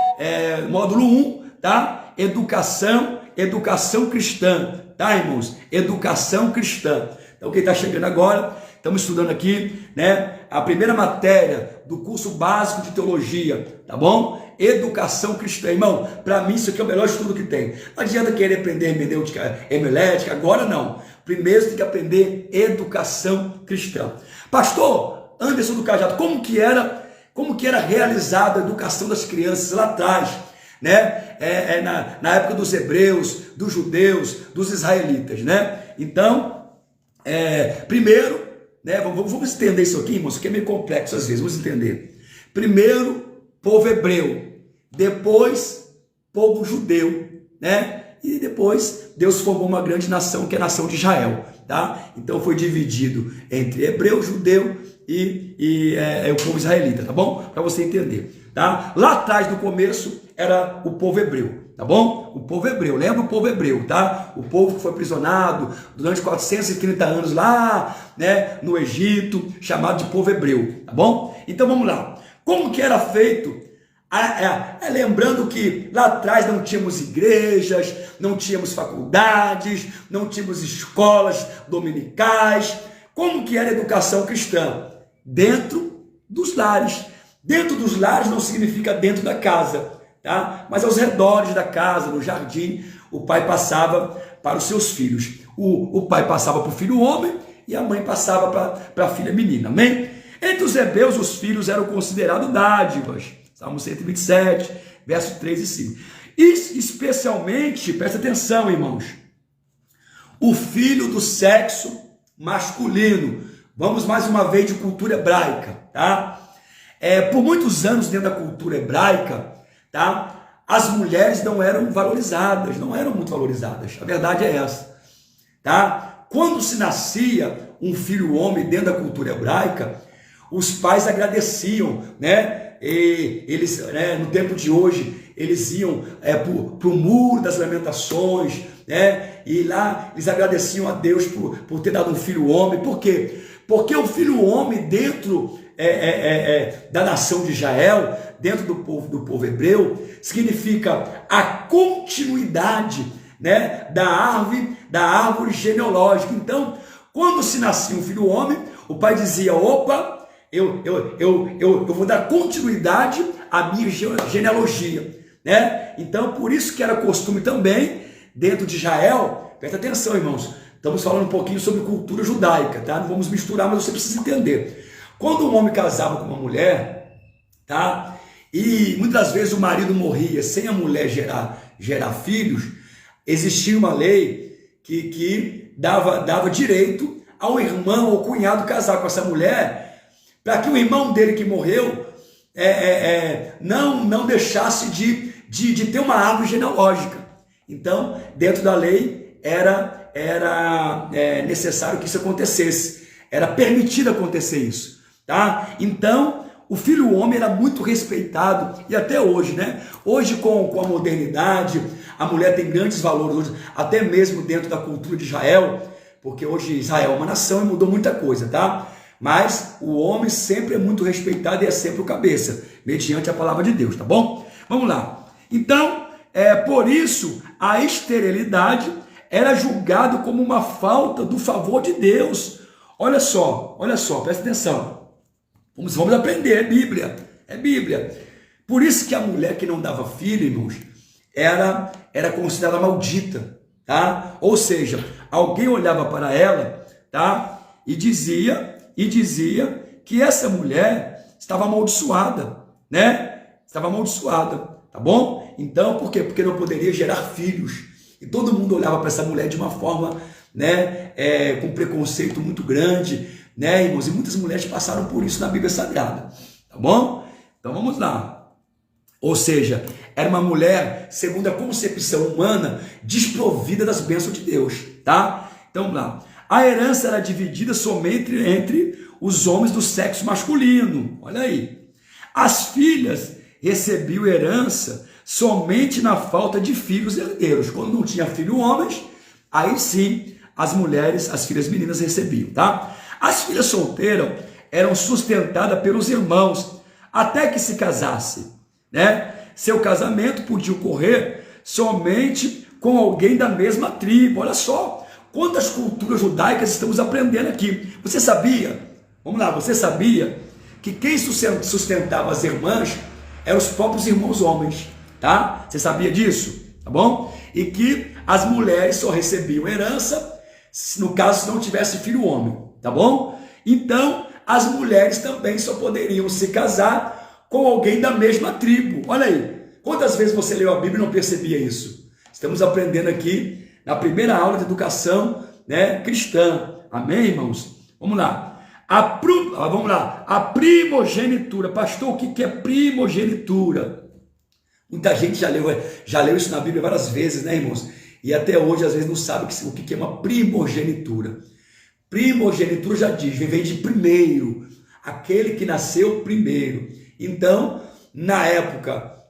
Módulo 1, tá? Educação cristã, tá, irmãos? Educação cristã. Então, quem está chegando agora, estamos estudando aqui, né? A primeira matéria do curso básico de teologia, tá bom? Educação cristã, irmão. Para mim, isso aqui é o melhor estudo que tem. Não adianta querer aprender hermenêutica, homilética, agora não. Primeiro você tem que aprender educação cristã. Pastor Anderson do Cajado, como que era realizada a educação das crianças lá atrás, né? Na época dos hebreus, dos judeus, dos israelitas, né? Então, primeiro, né? Vamos entender isso aqui, irmãos, que é meio complexo às vezes, vamos entender. Primeiro, povo hebreu, depois, povo judeu, né? E depois Deus formou uma grande nação, que é a nação de Israel, tá? Então foi dividido entre hebreu, judeu e o povo israelita, tá bom? Para você entender, tá? Lá atrás, no começo, era o povo hebreu, tá bom? O povo hebreu, lembra o povo hebreu, tá? O povo que foi aprisionado durante 430 anos lá, né, no Egito, chamado de povo hebreu, tá bom? Então vamos lá. Como que era feito? Lembrando que lá atrás não tínhamos igrejas, não tínhamos faculdades, não tínhamos escolas dominicais. Como que era a educação cristã? Dentro dos lares. Dentro dos lares não significa dentro da casa, tá? Mas aos redores da casa, no jardim, o pai passava para os seus filhos. O pai passava para o filho homem e a mãe passava para a filha menina, amém? Entre os hebreus, os filhos eram considerados dádivas. Salmo 127, verso 3 e 5. E especialmente, presta atenção, irmãos, o filho do sexo masculino. Vamos mais uma vez de cultura hebraica, tá? Por muitos anos dentro da cultura hebraica, tá? As mulheres não eram valorizadas, não eram muito valorizadas. A verdade é essa, tá? Quando se nascia um filho homem dentro da cultura hebraica, os pais agradeciam, né? E eles, né, no tempo de hoje, eles iam para o muro das lamentações, né? E lá eles agradeciam a Deus por ter dado um filho homem. Por quê? Porque o filho homem dentro da nação de Israel, dentro do povo hebreu, significa a continuidade, né, da árvore genealógica. Então, quando se nascia um filho homem, o pai dizia: opa, eu vou dar continuidade à minha genealogia, né? Então, por isso que era costume também, dentro de Israel, presta atenção, irmãos, estamos falando um pouquinho sobre cultura judaica, tá? Não vamos misturar, mas você precisa entender. Quando um homem casava com uma mulher, tá? E muitas vezes o marido morria sem a mulher gerar filhos, existia uma lei que dava direito ao irmão ou cunhado casar com essa mulher, para que o irmão dele que morreu não deixasse de ter uma árvore genealógica. Então, dentro da lei, era necessário que isso acontecesse, era permitido acontecer isso, tá? Então, o filho homem era muito respeitado, e até hoje, né? Hoje, com a modernidade, a mulher tem grandes valores, hoje, até mesmo dentro da cultura de Israel, porque hoje Israel é uma nação e mudou muita coisa, tá? Mas o homem sempre é muito respeitado e é sempre o cabeça, mediante a palavra de Deus, tá bom? Vamos lá. Então, por isso, a esterilidade era julgado como uma falta do favor de Deus. Olha só, presta atenção. Vamos aprender, é Bíblia. Por isso que a mulher que não dava filho, irmãos, era considerada maldita, tá? Ou seja, alguém olhava para ela, tá? E dizia que essa mulher estava amaldiçoada, né? Estava amaldiçoada, tá bom? Então, por quê? Porque não poderia gerar filhos. E todo mundo olhava para essa mulher de uma forma, né, com preconceito muito grande, né, irmãos? E muitas mulheres passaram por isso na Bíblia Sagrada, tá bom? Então vamos lá. Ou seja, era uma mulher, segundo a concepção humana, desprovida das bênçãos de Deus, tá? Então vamos lá. A herança era dividida somente entre os homens do sexo masculino. Olha aí. As filhas recebiam herança somente na falta de filhos herdeiros. Quando não tinha filho homens, aí sim as mulheres, as filhas meninas recebiam, tá? As filhas solteiras eram sustentadas pelos irmãos até que se casasse, né? Seu casamento podia ocorrer somente com alguém da mesma tribo. Olha só quantas culturas judaicas estamos aprendendo aqui. Você sabia? Vamos lá, você sabia que quem sustentava as irmãs eram os próprios irmãos homens, tá? Você sabia disso? Tá bom? E que as mulheres só recebiam herança, no caso, se não tivesse filho homem, tá bom? Então, as mulheres também só poderiam se casar com alguém da mesma tribo. Olha aí, quantas vezes você leu a Bíblia e não percebia isso? Estamos aprendendo aqui na primeira aula de educação, né, cristã. Amém, irmãos? Vamos lá. Vamos lá. A primogenitura. Pastor, o que é primogenitura? Muita gente já leu isso na Bíblia várias vezes, né, irmãos? E até hoje, às vezes, não sabe o que é uma primogenitura. Primogenitura já diz, vem de primeiro, aquele que nasceu primeiro. Então, na época,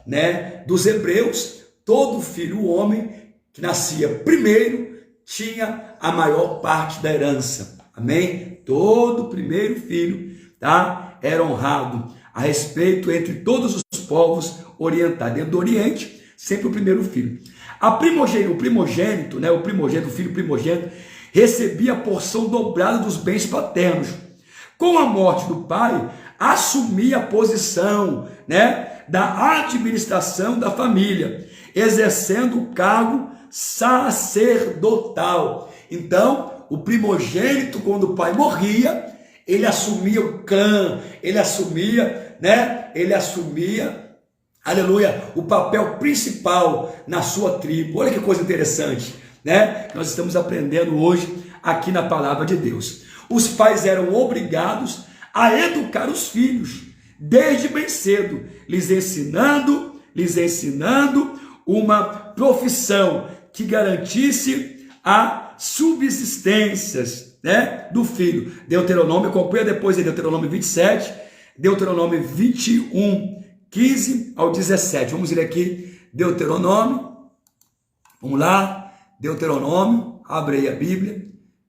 né, dos hebreus, todo filho homem que nascia primeiro tinha a maior parte da herança. Amém? Todo primeiro filho, tá, era honrado a respeito entre todos os povos orientais. Dentro do Oriente, sempre o primeiro filho. O primogênito, né, o filho primogênito, recebia a porção dobrada dos bens paternos. Com a morte do pai, assumia a posição, né, da administração da família, exercendo o cargo sacerdotal. Então, o primogênito, quando o pai morria, ele assumia o clã, ele assumia, aleluia, o papel principal na sua tribo. Olha que coisa interessante, né? Nós estamos aprendendo hoje aqui na palavra de Deus. Os pais eram obrigados a educar os filhos desde bem cedo, lhes ensinando uma profissão que garantisse a subsistência, né, do filho. Deuteronômio, acompanha depois de Deuteronômio 27, Deuteronômio 21, 15 ao 17. Vamos ler aqui Deuteronômio. Vamos lá. Deuteronômio, abre aí a Bíblia.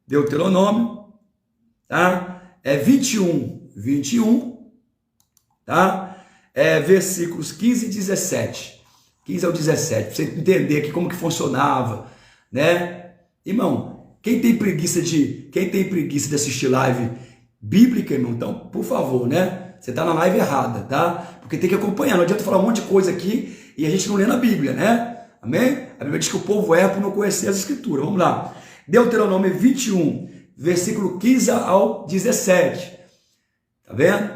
Deuteronômio tá? 21, tá? Versículos 15 e 17. 15 ao 17, para você entender aqui como que funcionava, né? Irmão, quem tem preguiça de assistir live bíblica, irmão, então, por favor, né? Você está na live errada, tá? Porque tem que acompanhar, não adianta falar um monte de coisa aqui e a gente não lê na Bíblia, né? Amém? A Bíblia diz que o povo erra por não conhecer as Escrituras. Vamos lá. Deuteronômio 21, versículo 15 ao 17. Tá vendo?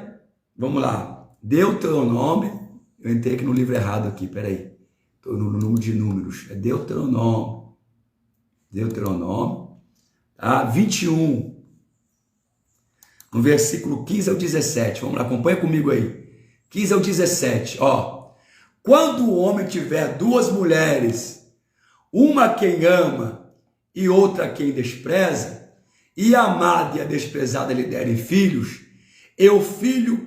Vamos lá. Deuteronômio, eu entrei aqui no livro errado aqui, peraí. Estou no número de números. É Deuteronômio, tá? 21, no versículo 15 ao 17. Vamos lá, acompanha comigo aí. 15 ao 17, ó. Quando o homem tiver duas mulheres, uma a quem ama e outra a quem despreza, e a amada e a desprezada lhe derem filhos, e o filho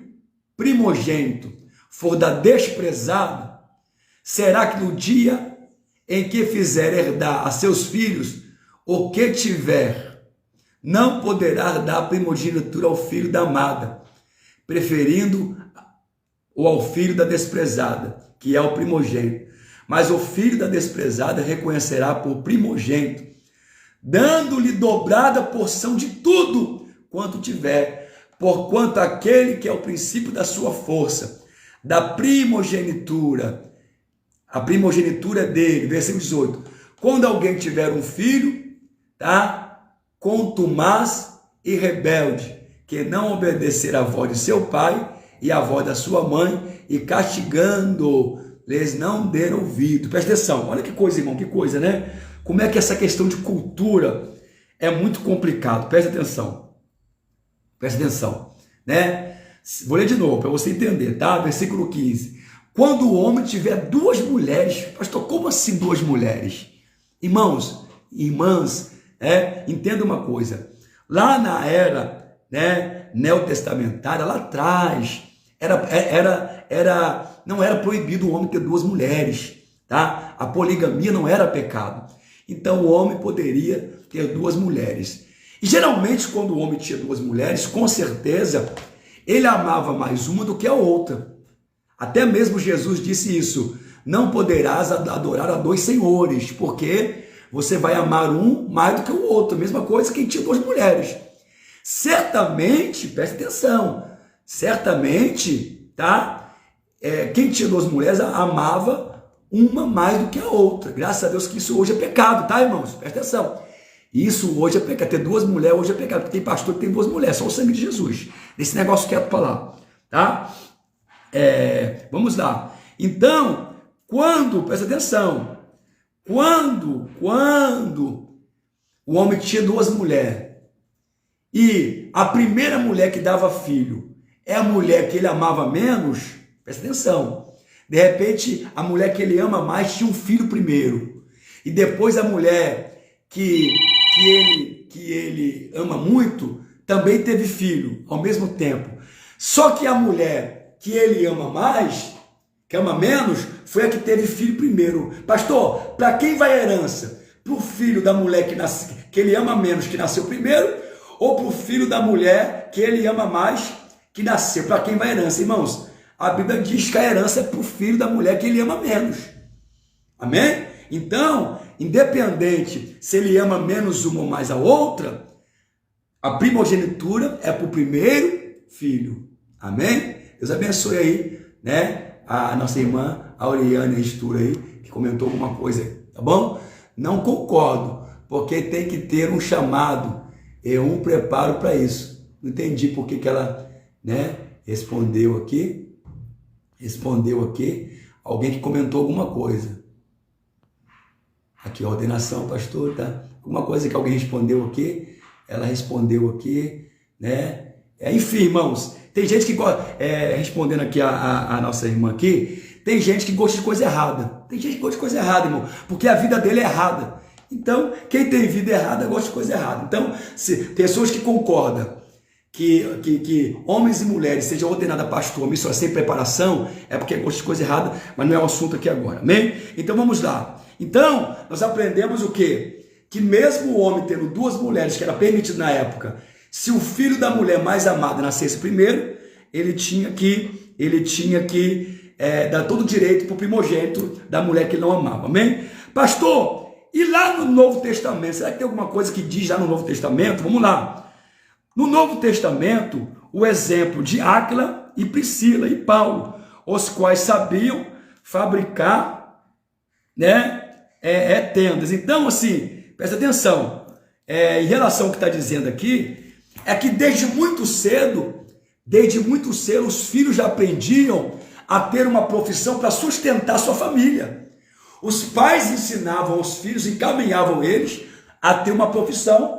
primogênito for da desprezada, será que no dia em que fizer herdar a seus filhos o que tiver, não poderá dar primogenitura ao filho da amada, preferindo ou ao filho da desprezada, que é o primogênito. Mas o filho da desprezada reconhecerá por primogênito, dando-lhe dobrada porção de tudo quanto tiver, porquanto aquele que é o princípio da sua força, da primogenitura, a primogenitura dele, versículo 18, quando alguém tiver um filho, tá? Contumaz e rebelde, que não obedecer à voz de seu pai e à voz da sua mãe, e castigando, lhes não der ouvido. Presta atenção, olha que coisa, irmão, que coisa, né? Como é que essa questão de cultura é muito complicado. Presta atenção, né? Vou ler de novo para você entender, tá? Versículo 15. Quando o homem tiver duas mulheres, pastor, como assim duas mulheres? Irmãos, irmãs, entenda uma coisa. Lá na era, né, neotestamentária, lá atrás, não era proibido o homem ter duas mulheres, tá? A poligamia não era pecado. Então o homem poderia ter duas mulheres. E geralmente quando o homem tinha duas mulheres, com certeza ele amava mais uma do que a outra. Até mesmo Jesus disse isso: não poderás adorar a dois senhores, porque você vai amar um mais do que o outro. Mesma coisa quem tinha duas mulheres. Certamente, preste atenção, certamente, tá? Quem tinha duas mulheres amava uma mais do que a outra. Graças a Deus que isso hoje é pecado, tá, irmãos? Presta atenção. Isso hoje é pecado. Ter duas mulheres hoje é pecado, porque tem pastor que tem duas mulheres, só o sangue de Jesus. Esse negócio quieto para lá, tá? Vamos lá. Então, presta atenção, quando o homem tinha duas mulheres, e a primeira mulher que dava filho é a mulher que ele amava menos, presta atenção, de repente a mulher que ele ama mais tinha um filho primeiro, e depois a mulher que ele ama muito também teve filho ao mesmo tempo. Só que a mulher que ele ama mais, que ama menos, foi a que teve filho primeiro. Pastor, para quem vai a herança? Para o filho da mulher que ele ama menos, que nasceu primeiro, ou para o filho da mulher que ele ama mais, que nasceu? Para quem vai a herança? Irmãos, a Bíblia diz que a herança é para o filho da mulher que ele ama menos. Amém? Então, independente se ele ama menos uma ou mais a outra, a primogenitura é para o primeiro filho. Amém? Deus abençoe aí, né? A nossa irmã Auriane Ristura aí, que comentou alguma coisa aí, tá bom? Não concordo, porque tem que ter um chamado e um preparo para isso. Não entendi por que ela, né, respondeu aqui. Alguém que comentou alguma coisa. Aqui, a ordenação, pastor, tá? Alguma coisa que alguém respondeu aqui, ela respondeu aqui, né? Enfim, irmãos, tem gente que gosta, respondendo aqui a nossa irmã aqui, tem gente que gosta de coisa errada. Tem gente que gosta de coisa errada, irmão, porque a vida dele é errada. Então, quem tem vida errada gosta de coisa errada. Então, se pessoas que concordam que homens e mulheres sejam ordenados a pastor, missionário sem preparação, é porque gosta de coisa errada, mas não é o assunto aqui agora, amém? Então, vamos lá. Então, nós aprendemos o quê? Que mesmo o homem tendo duas mulheres, que era permitido na época, Se o filho da mulher mais amada nascesse primeiro, ele tinha que dar todo o direito para o primogênito da mulher que ele não amava, amém? Pastor, e lá no Novo Testamento, será que tem alguma coisa que diz lá no Novo Testamento? Vamos lá. No Novo Testamento, o exemplo de Áquila e Priscila e Paulo, os quais sabiam fabricar, né, tendas. Então, assim, presta atenção, em relação ao que está dizendo aqui, é que desde muito cedo, os filhos já aprendiam a ter uma profissão para sustentar sua família. Os pais ensinavam os filhos, encaminhavam eles a ter uma profissão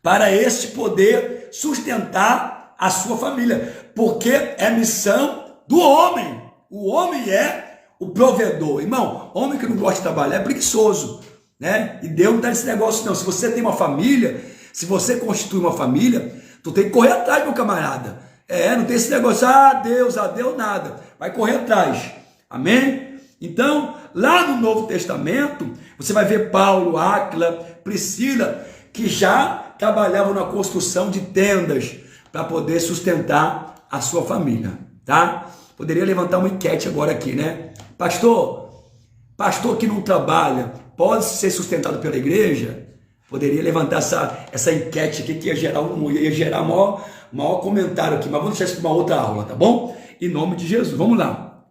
para este poder sustentar a sua família, porque é missão do homem. O homem é o provedor. Irmão, homem que não gosta de trabalhar é preguiçoso, né? E Deus não dá esse negócio não. Se você tem uma família, se você constitui uma família, tu tem que correr atrás, meu camarada. Não tem esse negócio, Deus, nada. Vai correr atrás. Amém? Então, lá no Novo Testamento, você vai ver Paulo, Áquila, Priscila, que já trabalhavam na construção de tendas para poder sustentar a sua família, tá? Poderia levantar uma enquete agora aqui, né? Pastor que não trabalha, pode ser sustentado pela igreja? Poderia levantar essa enquete aqui que ia gerar maior comentário aqui, mas vamos deixar isso para uma outra aula, tá bom? Em nome de Jesus, vamos lá.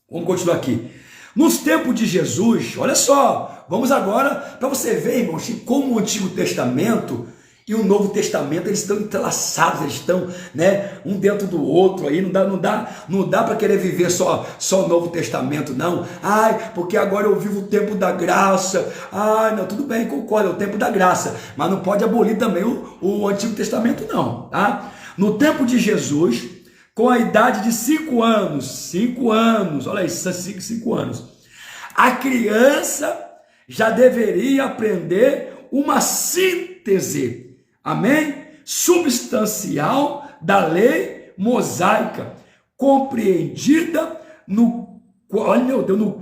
Vamos continuar aqui. Nos tempos de Jesus, olha só, vamos agora para você ver, irmãos, como o Antigo Testamento e o Novo Testamento, eles estão entrelaçados, eles estão, né, um dentro do outro aí, não dá para querer viver só o Novo Testamento, não. Porque agora eu vivo o tempo da graça. Não, tudo bem, concordo, é o tempo da graça, mas não pode abolir também o Antigo Testamento, não, tá? No tempo de Jesus, com a idade de 5 anos, olha isso, 5 anos, a criança já deveria aprender uma síntese, amém? Substancial da lei mosaica, compreendida no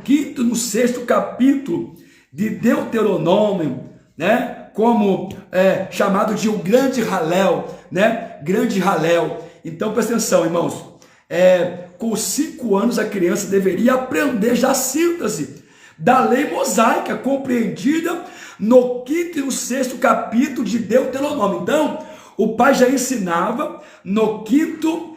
quinto, no sexto capítulo de Deuteronômio, né? Como chamado de o grande Halel, né? Grande Halel. Então presta atenção, irmãos, com 5 anos a criança deveria aprender já a síntese da lei mosaica, compreendida no quinto e no sexto capítulo de Deuteronômio. Então, o pai já ensinava no quinto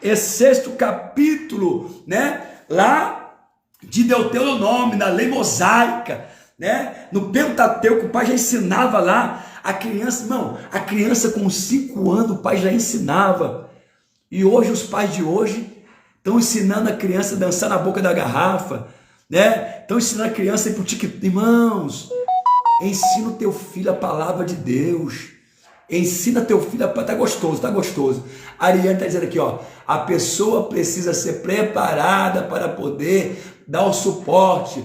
e sexto capítulo, né? Lá de Deuteronômio, na lei mosaica, né? No Pentateuco, o pai já ensinava lá. A criança, irmão, a criança com 5 anos, o pai já ensinava. E hoje, os pais de hoje estão ensinando a criança a dançar na boca da garrafa, né? Estão ensinando a criança a ir para o TikTok. Irmãos, ensina o teu filho a palavra de Deus. Ensina teu filho, tá gostoso. A Ariane está dizendo aqui, ó, a pessoa precisa ser preparada para poder dar o suporte.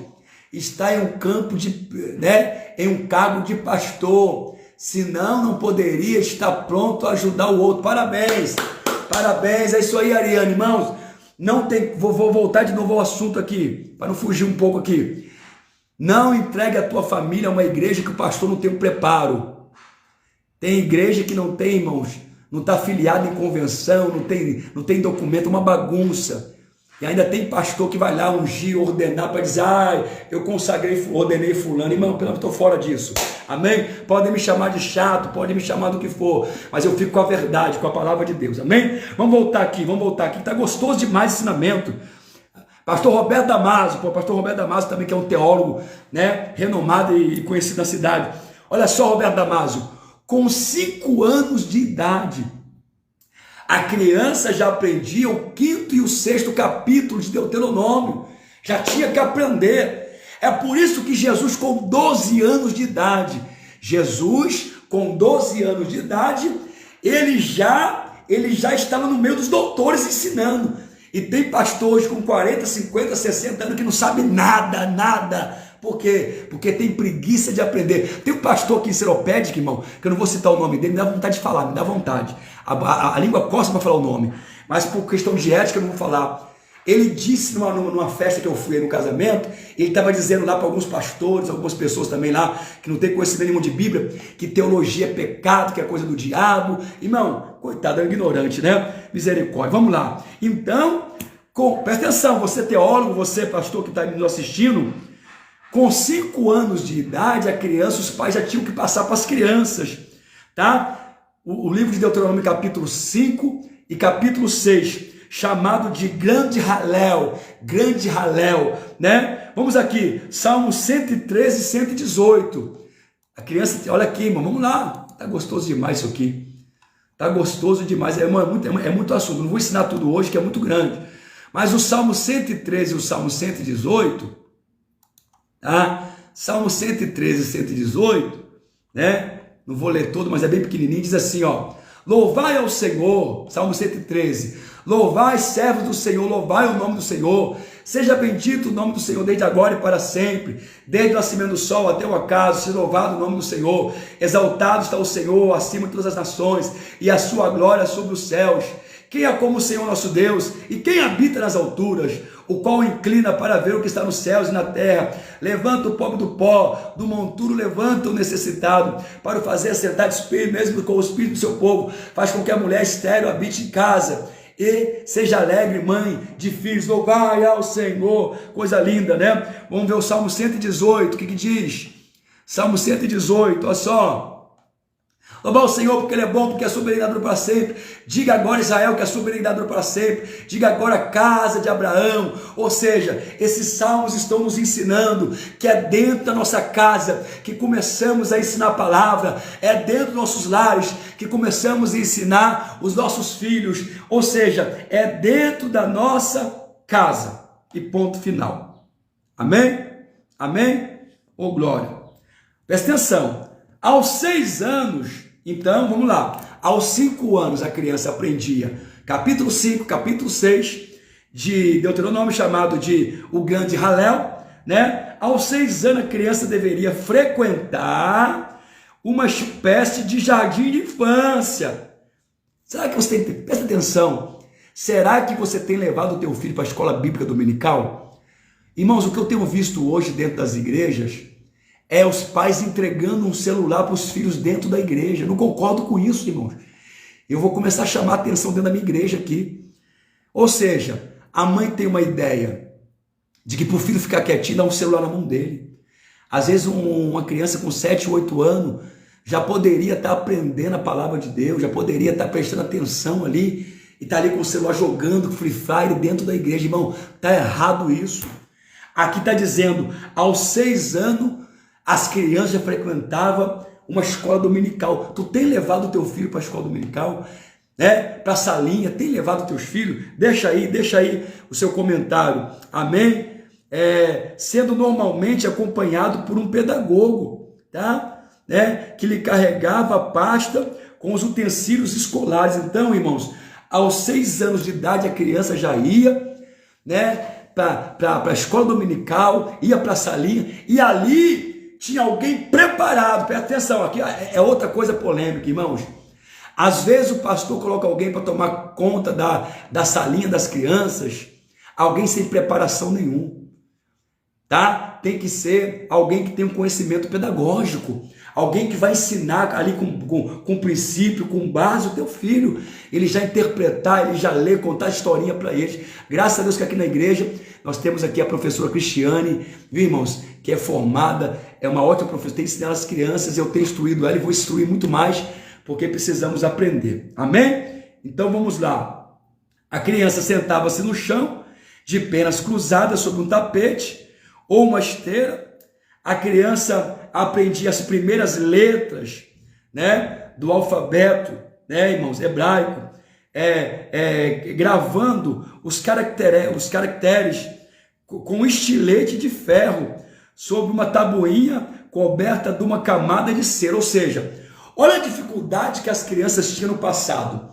Está em um campo em um cargo de pastor, senão não poderia estar pronto a ajudar o outro. Parabéns, é isso aí, Ariane, irmãos. Não tem, vou voltar de novo ao assunto aqui, para não fugir um pouco aqui. Não entregue a tua família a uma igreja que o pastor não tem um preparo. Tem igreja que não tem, irmãos, não está afiliado em convenção, não tem documento, uma bagunça. E ainda tem pastor que vai lá ungir, ordenar para dizer, eu ordenei fulano. Irmão, eu estou fora disso. Amém? Podem me chamar de chato, podem me chamar do que for, mas eu fico com a verdade, com a palavra de Deus. Amém? Vamos voltar aqui, está gostoso demais esse ensinamento. Pastor Roberto Damaso, pastor Roberto Damaso também, que é um teólogo, né, renomado e conhecido na cidade. Olha só, Roberto Damaso, com 5 anos de idade, a criança já aprendia o quinto e o sexto capítulo de Deuteronômio, já tinha que aprender. É por isso que Jesus, com 12 anos de idade, ele já estava no meio dos doutores ensinando. E tem pastores com 40, 50, 60 anos que não sabe nada. Por quê? Porque tem preguiça de aprender. Tem um pastor aqui em Seropédica, irmão, que eu não vou citar o nome dele, me dá vontade de falar, me dá vontade. A língua coça para falar o nome, mas por questão de ética eu não vou falar. Ele disse numa festa que eu fui no casamento, ele estava dizendo lá para alguns pastores, algumas pessoas também lá, que não tem conhecimento nenhum de Bíblia, que teologia é pecado, que é coisa do diabo. Irmão, coitado, é um ignorante, né? Misericórdia. Vamos lá. Então, presta atenção, você teólogo, você pastor que está nos assistindo, com 5 anos de idade, a criança, os pais já tinham que passar para as crianças, tá? O livro de Deuteronômio capítulo 5 e capítulo 6, chamado de grande Halel, né? Vamos aqui, Salmo 113 e 118. A criança, olha aqui, irmão, vamos lá. Tá gostoso demais isso aqui. Tá gostoso demais, é muito assunto. Não vou ensinar tudo hoje, que é muito grande. Mas o Salmo 113 e o Salmo 118, tá? Salmo 113 e 118, né? Não vou ler todo, mas é bem pequenininho, diz assim, ó: louvai ao Senhor, Salmo 113, louvai, servos do Senhor, louvai o nome do Senhor, seja bendito o nome do Senhor desde agora e para sempre, desde o nascimento do sol até o acaso, seja louvado o nome do Senhor, exaltado está o Senhor acima de todas as nações, e a sua glória sobre os céus. Quem é como o Senhor nosso Deus, e quem habita nas alturas, o qual inclina para ver o que está nos céus e na terra, levanta o pobre do pó, do monturo levanta o necessitado, para o fazer assentar de espírito, mesmo com o espírito do seu povo, faz com que a mulher estéril habite em casa, e seja alegre mãe de filhos. Louvai ao Senhor, coisa linda, né? Vamos ver o Salmo 118, o que diz? Salmo 118, olha só: louvar o Senhor porque Ele é bom, porque a sua benignidade dura para sempre. Diga agora, Israel, que a sua benignidade dura para sempre. Diga agora, casa de Abraão. Ou seja, esses salmos estão nos ensinando que é dentro da nossa casa que começamos a ensinar a palavra, é dentro dos nossos lares que começamos a ensinar os nossos filhos. Ou seja, é dentro da nossa casa. E ponto final. Amém? Amém? Ô glória. Presta atenção. Aos 6 anos, então, vamos lá. Aos 5 anos a criança aprendia capítulo 5, capítulo 6 de Deuteronômio, chamado de o grande Halel, né? Aos 6 anos a criança deveria frequentar uma espécie de jardim de infância. Será que você tem, presta atenção, será que você tem levado o teu filho para a escola bíblica dominical? Irmãos, o que eu tenho visto hoje dentro das igrejas é os pais entregando um celular para os filhos dentro da igreja. Eu não concordo com isso, irmãos. Eu vou começar a chamar a atenção dentro da minha igreja aqui. Ou seja, a mãe tem uma ideia de que para o filho ficar quietinho, dá um celular na mão dele. Às vezes uma criança com 7, 8 anos já poderia estar aprendendo a palavra de Deus, já poderia estar prestando atenção ali, e está ali com o celular jogando Free Fire dentro da igreja. Irmão, está errado isso. Aqui está dizendo, aos 6 anos, as crianças já frequentavam uma escola dominical. Tu tem levado o teu filho para a escola dominical? Né? Para a salinha? Tem levado os teus filhos? Deixa aí o seu comentário. Amém? Sendo normalmente acompanhado por um pedagogo, tá? Né? Que lhe carregava a pasta com os utensílios escolares. Então, irmãos, aos 6 anos de idade a criança já ia, né, para a escola dominical, ia para a salinha, e ali tinha alguém preparado. Presta atenção, aqui é outra coisa polêmica, irmãos. Às vezes o pastor coloca alguém para tomar conta da salinha das crianças, alguém sem preparação nenhum, tá? Tem que ser alguém que tem um conhecimento pedagógico, alguém que vai ensinar ali com princípio, com base o teu filho, ele já interpretar, ele já ler, contar historinha para eles. Graças a Deus que aqui na igreja nós temos aqui a professora Cristiane, viu, irmãos, que é formada, é uma ótima professora, tem ensinado as crianças, eu tenho instruído ela e vou instruir muito mais, porque precisamos aprender. Amém? Então vamos lá. A criança sentava-se no chão, de pernas cruzadas sobre um tapete ou uma esteira. A criança aprendia as primeiras letras, né, do alfabeto, né, irmãos, hebraico, gravando os caracteres com um estilete de ferro sobre uma tabuinha coberta de uma camada de cera. Ou seja, olha a dificuldade que as crianças tinham no passado.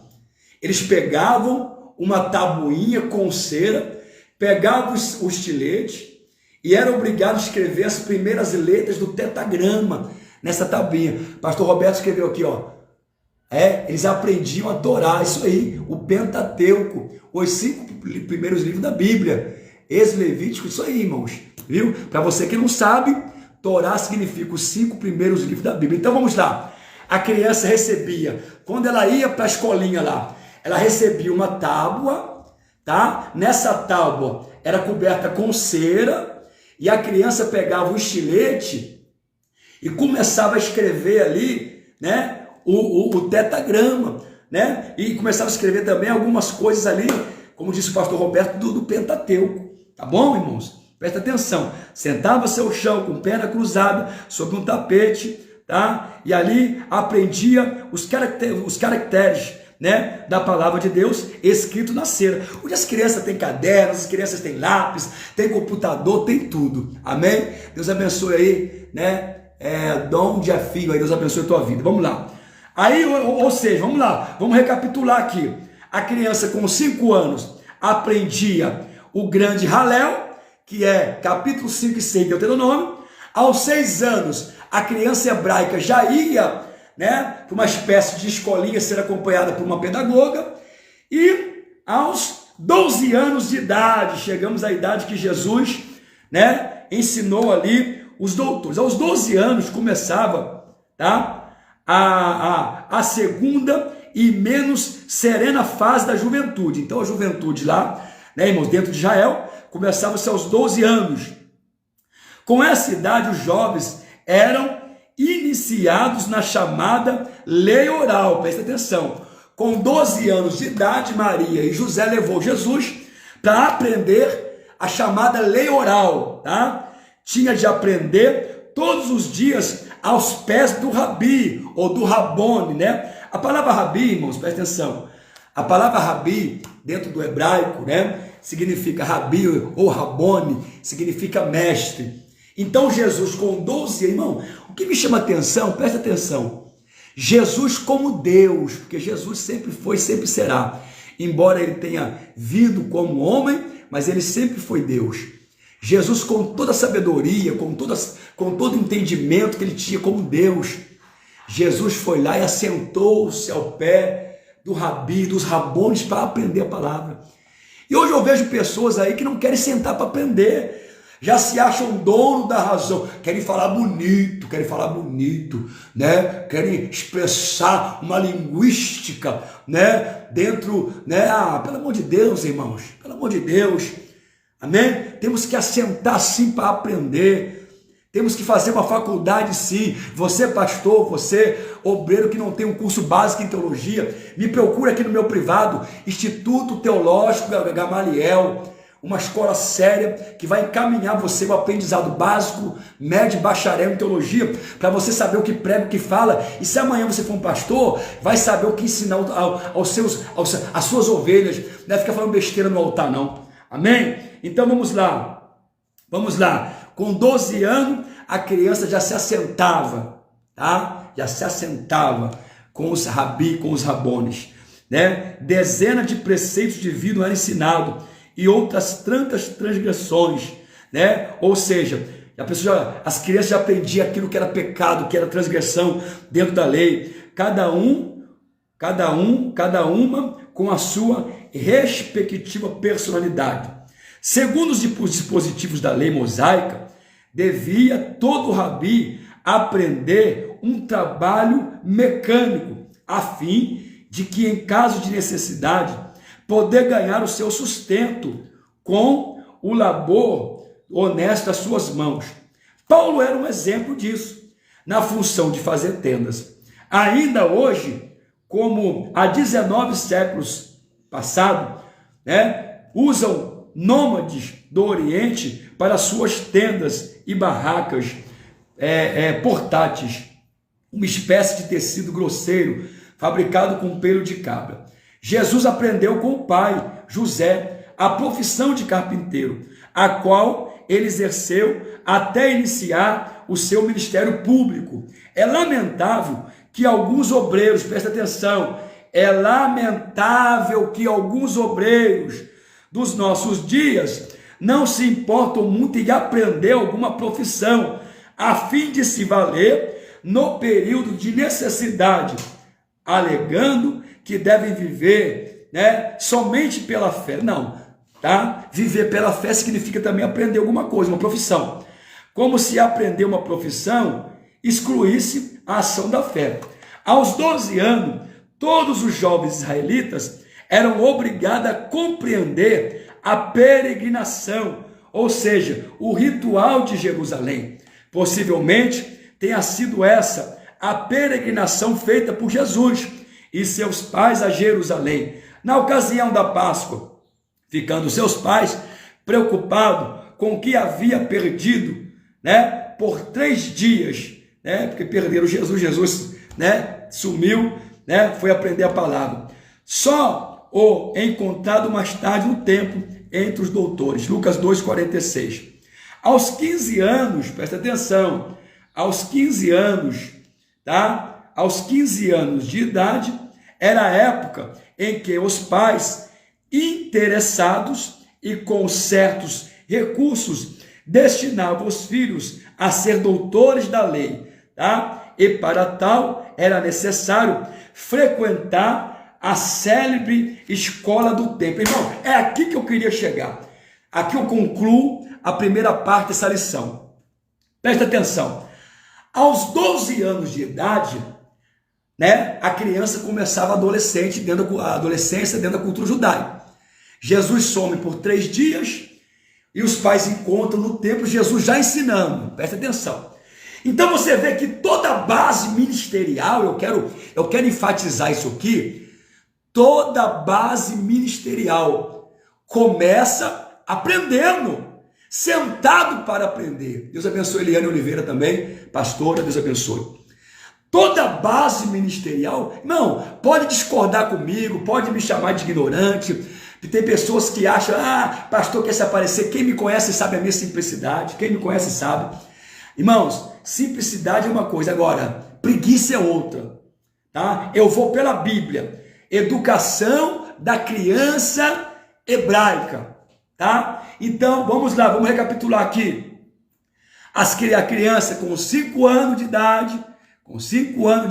Eles pegavam uma tabuinha com cera, pegavam o estilete e eram obrigados a escrever as primeiras letras do tetagrama nessa tabuinha. Pastor Roberto escreveu aqui, ó, Eles aprendiam a Torá, isso aí, o Pentateuco, os 5 primeiros livros da Bíblia, Êxodo, Levítico, isso aí, irmãos, viu? Para você que não sabe, Torá significa os 5 primeiros livros da Bíblia. Então vamos lá, a criança recebia, quando ela ia para a escolinha lá, ela recebia uma tábua, tá? Nessa tábua era coberta com cera, e a criança pegava o estilete e começava a escrever ali, né? O tetagrama, né? E começava a escrever também algumas coisas ali, como disse o pastor Roberto, do Pentateuco. Tá bom, irmãos? Presta atenção. Sentava-se ao chão com perna cruzada sobre um tapete, tá? E ali aprendia os caracteres, né, da palavra de Deus escrito na cera. Hoje as crianças têm cadernos, as crianças têm lápis, têm computador, tem tudo. Amém? Deus abençoe aí, né? Dom de afio aí, Deus abençoe a tua vida. Vamos lá. Aí, ou seja, vamos lá, vamos recapitular aqui. A criança com 5 anos aprendia o grande Halel, que é capítulo 5 e 6 de Deuteronômio. Aos 6 anos, a criança hebraica já ia, né, para uma espécie de escolinha ser acompanhada por uma pedagoga. E aos 12 anos de idade, chegamos à idade que Jesus, né, ensinou ali os doutores. Aos 12 anos começava, tá, a segunda e menos serena fase da juventude. Então a juventude lá, né, irmãos, dentro de Israel, começava-se aos 12 anos. Com essa idade, os jovens eram iniciados na chamada lei oral. Presta atenção. Com 12 anos de idade, Maria e José levou Jesus para aprender a chamada lei oral, tá? Tinha de aprender todos os dias aos pés do rabi, ou do rabone, né? A palavra rabi, irmãos, presta atenção. A palavra rabi, dentro do hebraico, né, significa rabi ou rabone, significa mestre. Então Jesus com 12, irmão, o que me chama atenção, presta atenção, Jesus como Deus, porque Jesus sempre foi, sempre será, embora ele tenha vindo como homem, mas ele sempre foi Deus. Jesus com toda a sabedoria, com todo o entendimento que ele tinha como Deus, Jesus foi lá e assentou-se ao pé do rabi, dos rabones, para aprender a palavra. E hoje eu vejo pessoas aí que não querem sentar para aprender, já se acham dono da razão, querem falar bonito, né? Querem expressar uma linguística, né? Dentro, né? Pelo amor de Deus, irmãos, pelo amor de Deus, amém? Temos que assentar sim para aprender. Temos que fazer uma faculdade sim. Você pastor, você obreiro que não tem um curso básico em teologia, me procura aqui no meu privado, Instituto Teológico Gamaliel, uma escola séria que vai encaminhar você ao aprendizado básico, médio e bacharel em teologia, para você saber o que prega, o que fala, e se amanhã você for um pastor, vai saber o que ensinar às suas ovelhas, não é ficar falando besteira no altar não, amém? Então vamos lá, com 12 anos a criança já se assentava, tá? Já se assentava com os rabi, com os rabones, né? Dezenas de preceitos divinos eram ensinados, e outras tantas transgressões, né? Ou seja, as crianças já aprendiam aquilo que era pecado, que era transgressão dentro da lei, cada uma com a sua respectiva personalidade. Segundo os dispositivos da lei mosaica, devia todo rabi aprender um trabalho mecânico, a fim de que, em caso de necessidade, poder ganhar o seu sustento com o labor honesto das suas mãos. Paulo era um exemplo disso, na função de fazer tendas. Ainda hoje, como há 19 séculos passados, né, usam nômades do Oriente para suas tendas e barracas portáteis, uma espécie de tecido grosseiro, fabricado com pelo de cabra. Jesus aprendeu com o pai, José, a profissão de carpinteiro, a qual ele exerceu até iniciar o seu ministério público. É lamentável que alguns obreiros, presta atenção, é lamentável que alguns obreiros dos nossos dias não se importam muito em aprender alguma profissão, a fim de se valer no período de necessidade. alegando que devem viver, né, somente pela fé. Não, tá? Viver pela fé significa também aprender alguma coisa, uma profissão. Como se aprender uma profissão excluísse a ação da fé. Aos 12 anos, todos os jovens israelitas eram obrigados a compreender a peregrinação, ou seja, o ritual de Jerusalém. Possivelmente tenha sido essa a peregrinação feita por Jesus e seus pais a Jerusalém, na ocasião da Páscoa, ficando seus pais preocupados com o que havia perdido, né, por 3 dias, né, porque perderam Jesus, né, sumiu, né, foi aprender a palavra. Só o encontrado mais tarde no templo entre os doutores. Lucas 2,46. Aos 15 anos, presta atenção, aos 15 anos, tá? Aos 15 anos de idade, era a época em que os pais interessados e com certos recursos destinavam os filhos a ser doutores da lei, tá? E para tal era necessário frequentar a célebre escola do templo. Irmão, é aqui que eu queria chegar. Aqui eu concluo a primeira parte dessa lição. Presta atenção. Aos 12 anos de idade, né, a criança começava a adolescência dentro da cultura judaica. Jesus some por 3 dias e os pais encontram no templo Jesus já ensinando. Presta atenção. Então você vê que toda a base ministerial, eu quero enfatizar isso aqui, toda a base ministerial começa aprendendo, sentado para aprender. Deus abençoe Eliane Oliveira também, pastora, Deus abençoe. Toda a base ministerial, não, pode discordar comigo, pode me chamar de ignorante, tem pessoas que acham, pastor quer se aparecer, quem me conhece sabe a minha simplicidade, quem me conhece sabe. Irmãos, simplicidade é uma coisa, agora, preguiça é outra, tá? Eu vou pela Bíblia, educação da criança hebraica, tá? Então, vamos lá, vamos recapitular aqui. A criança com 5 anos de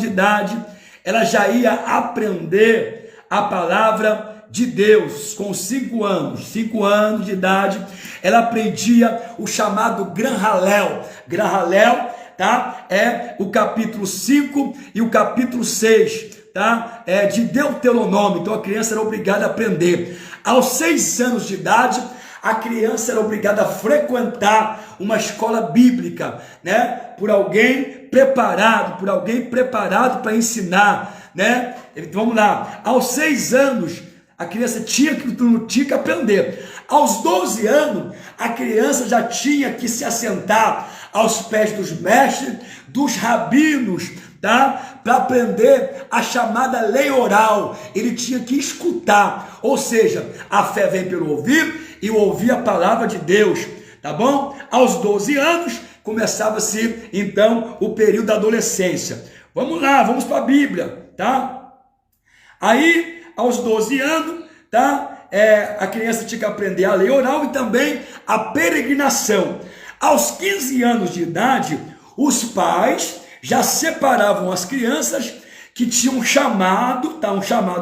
idade, ela já ia aprender a palavra de Deus. Com 5 anos de idade, ela aprendia o chamado Gran Halel. Gran Halel, tá? É o capítulo 5 e o capítulo 6, tá? É de Deuteronômio. Então a criança era obrigada a aprender. Aos 6 anos de idade, a criança era obrigada a frequentar uma escola bíblica, né? Por alguém preparado para ensinar, né? Então, vamos lá. Aos 6 anos, a criança tinha que aprender. Aos 12 anos, a criança já tinha que se assentar aos pés dos mestres, dos rabinos, tá? Para aprender a chamada lei oral. Ele tinha que escutar. Ou seja, a fé vem pelo ouvir e ouvir a palavra de Deus, tá bom? Aos 12 anos, começava-se então o período da adolescência. Vamos lá, vamos para a Bíblia, tá? Aí, aos 12 anos, tá? A criança tinha que aprender a lei oral e também a peregrinação. Aos 15 anos de idade, os pais já separavam as crianças que tinham um chamado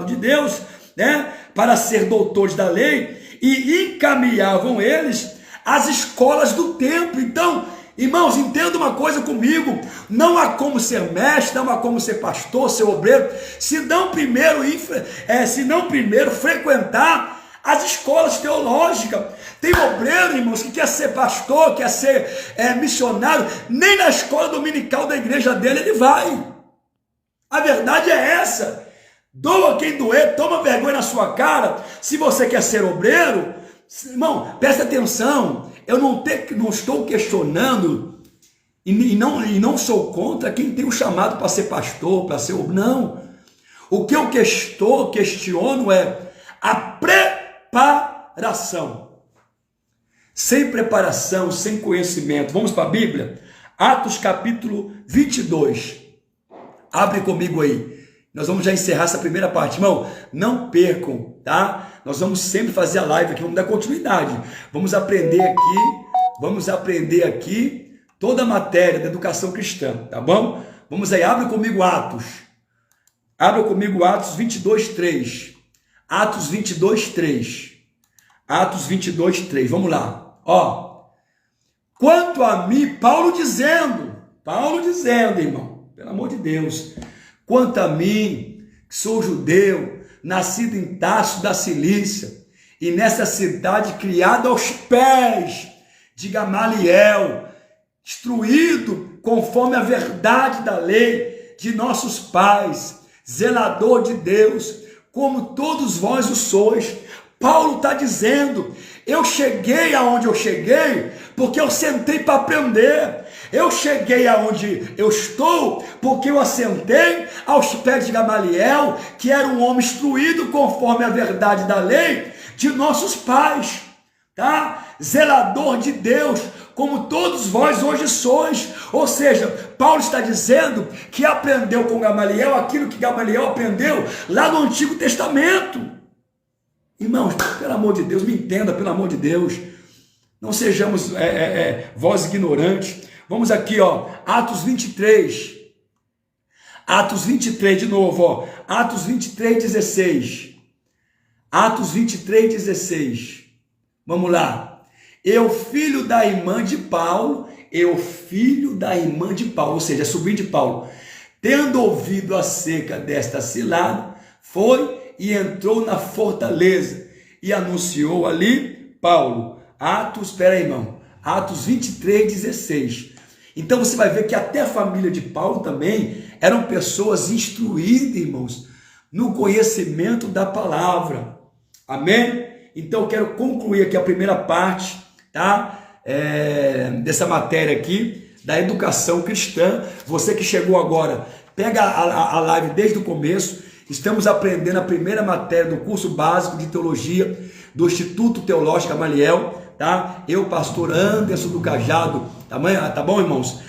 de Deus, né? Para ser doutores da lei e encaminhavam eles às escolas do templo. Então, irmãos, entenda uma coisa comigo, não há como ser mestre, não há como ser pastor, ser obreiro, se não primeiro frequentar as escolas teológicas. Tem obreiro, irmãos, que quer ser pastor, quer ser missionário, nem na escola dominical da igreja dele ele vai. A verdade é essa. Doa quem doer, toma vergonha na sua cara. Se você quer ser obreiro, irmão, presta atenção, eu não estou questionando e não sou contra quem tem o chamado para ser pastor, para ser obreiro, não. O que eu questiono é a preparação. Sem preparação, sem conhecimento. Vamos para a Bíblia? Atos capítulo 22. Abre comigo aí. Nós vamos já encerrar essa primeira parte. Irmão, não percam, tá? Nós vamos sempre fazer a live aqui, vamos dar continuidade. Vamos aprender aqui toda a matéria da educação cristã, tá bom? Vamos aí, abre comigo Atos. Abra comigo Atos 22, 3. Atos 22, 3. Atos 22, 3. Vamos lá. Ó. Quanto a mim, Paulo dizendo, irmão, pelo amor de Deus, quanto a mim, que sou judeu, nascido em Tarso da Cilícia, e nessa cidade criada aos pés de Gamaliel, instruído conforme a verdade da lei de nossos pais, zelador de Deus, como todos vós o sois. Paulo está dizendo, eu cheguei aonde eu cheguei, porque eu sentei para aprender. Eu cheguei aonde eu estou, porque eu assentei aos pés de Gamaliel, que era um homem instruído conforme a verdade da lei de nossos pais, tá? Zelador de Deus, como todos vós hoje sois. Ou seja, Paulo está dizendo que aprendeu com Gamaliel aquilo que Gamaliel aprendeu lá no Antigo Testamento. Irmãos, pelo amor de Deus, me entenda, pelo amor de Deus, não sejamos voz ignorantes. Vamos aqui, ó, Atos 23, Atos 23 de novo, ó, Atos 23, 16, Atos 23, 16, vamos lá. Eu, filho da irmã de Paulo, ou seja, sobrinho de Paulo, tendo ouvido acerca desta cilada, foi e entrou na fortaleza e anunciou ali Paulo. Atos 23, 16. Então você vai ver que até a família de Paulo também eram pessoas instruídas, irmãos, no conhecimento da palavra. Amém? Então eu quero concluir aqui a primeira parte, tá? Dessa matéria aqui, da educação cristã. Você que chegou agora, pega a live desde o começo. Estamos aprendendo a primeira matéria do curso básico de teologia do Instituto Teológico Gamaliel, tá? Eu, pastor Anderson do Cajado, tá bom, irmãos?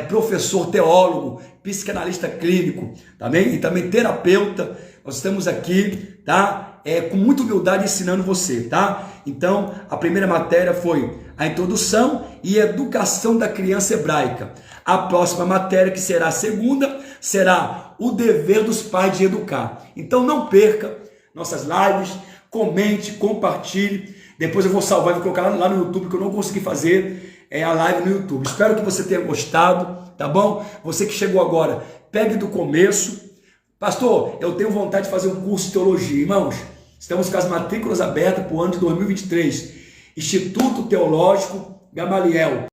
Professor teólogo, psicanalista clínico, também, e também terapeuta. Nós estamos aqui, tá? Com muita humildade ensinando você, tá? Então, a primeira matéria foi a introdução e educação da criança hebraica. A próxima matéria, que será a segunda, será o dever dos pais de educar. Então não perca nossas lives, comente, compartilhe. Depois eu vou salvar e vou colocar lá no YouTube, que eu não consegui fazer a live no YouTube. Espero que você tenha gostado, tá bom? Você que chegou agora, pegue do começo. Pastor, eu tenho vontade de fazer um curso de teologia. Irmãos, estamos com as matrículas abertas para o ano de 2023. Instituto Teológico Gamaliel.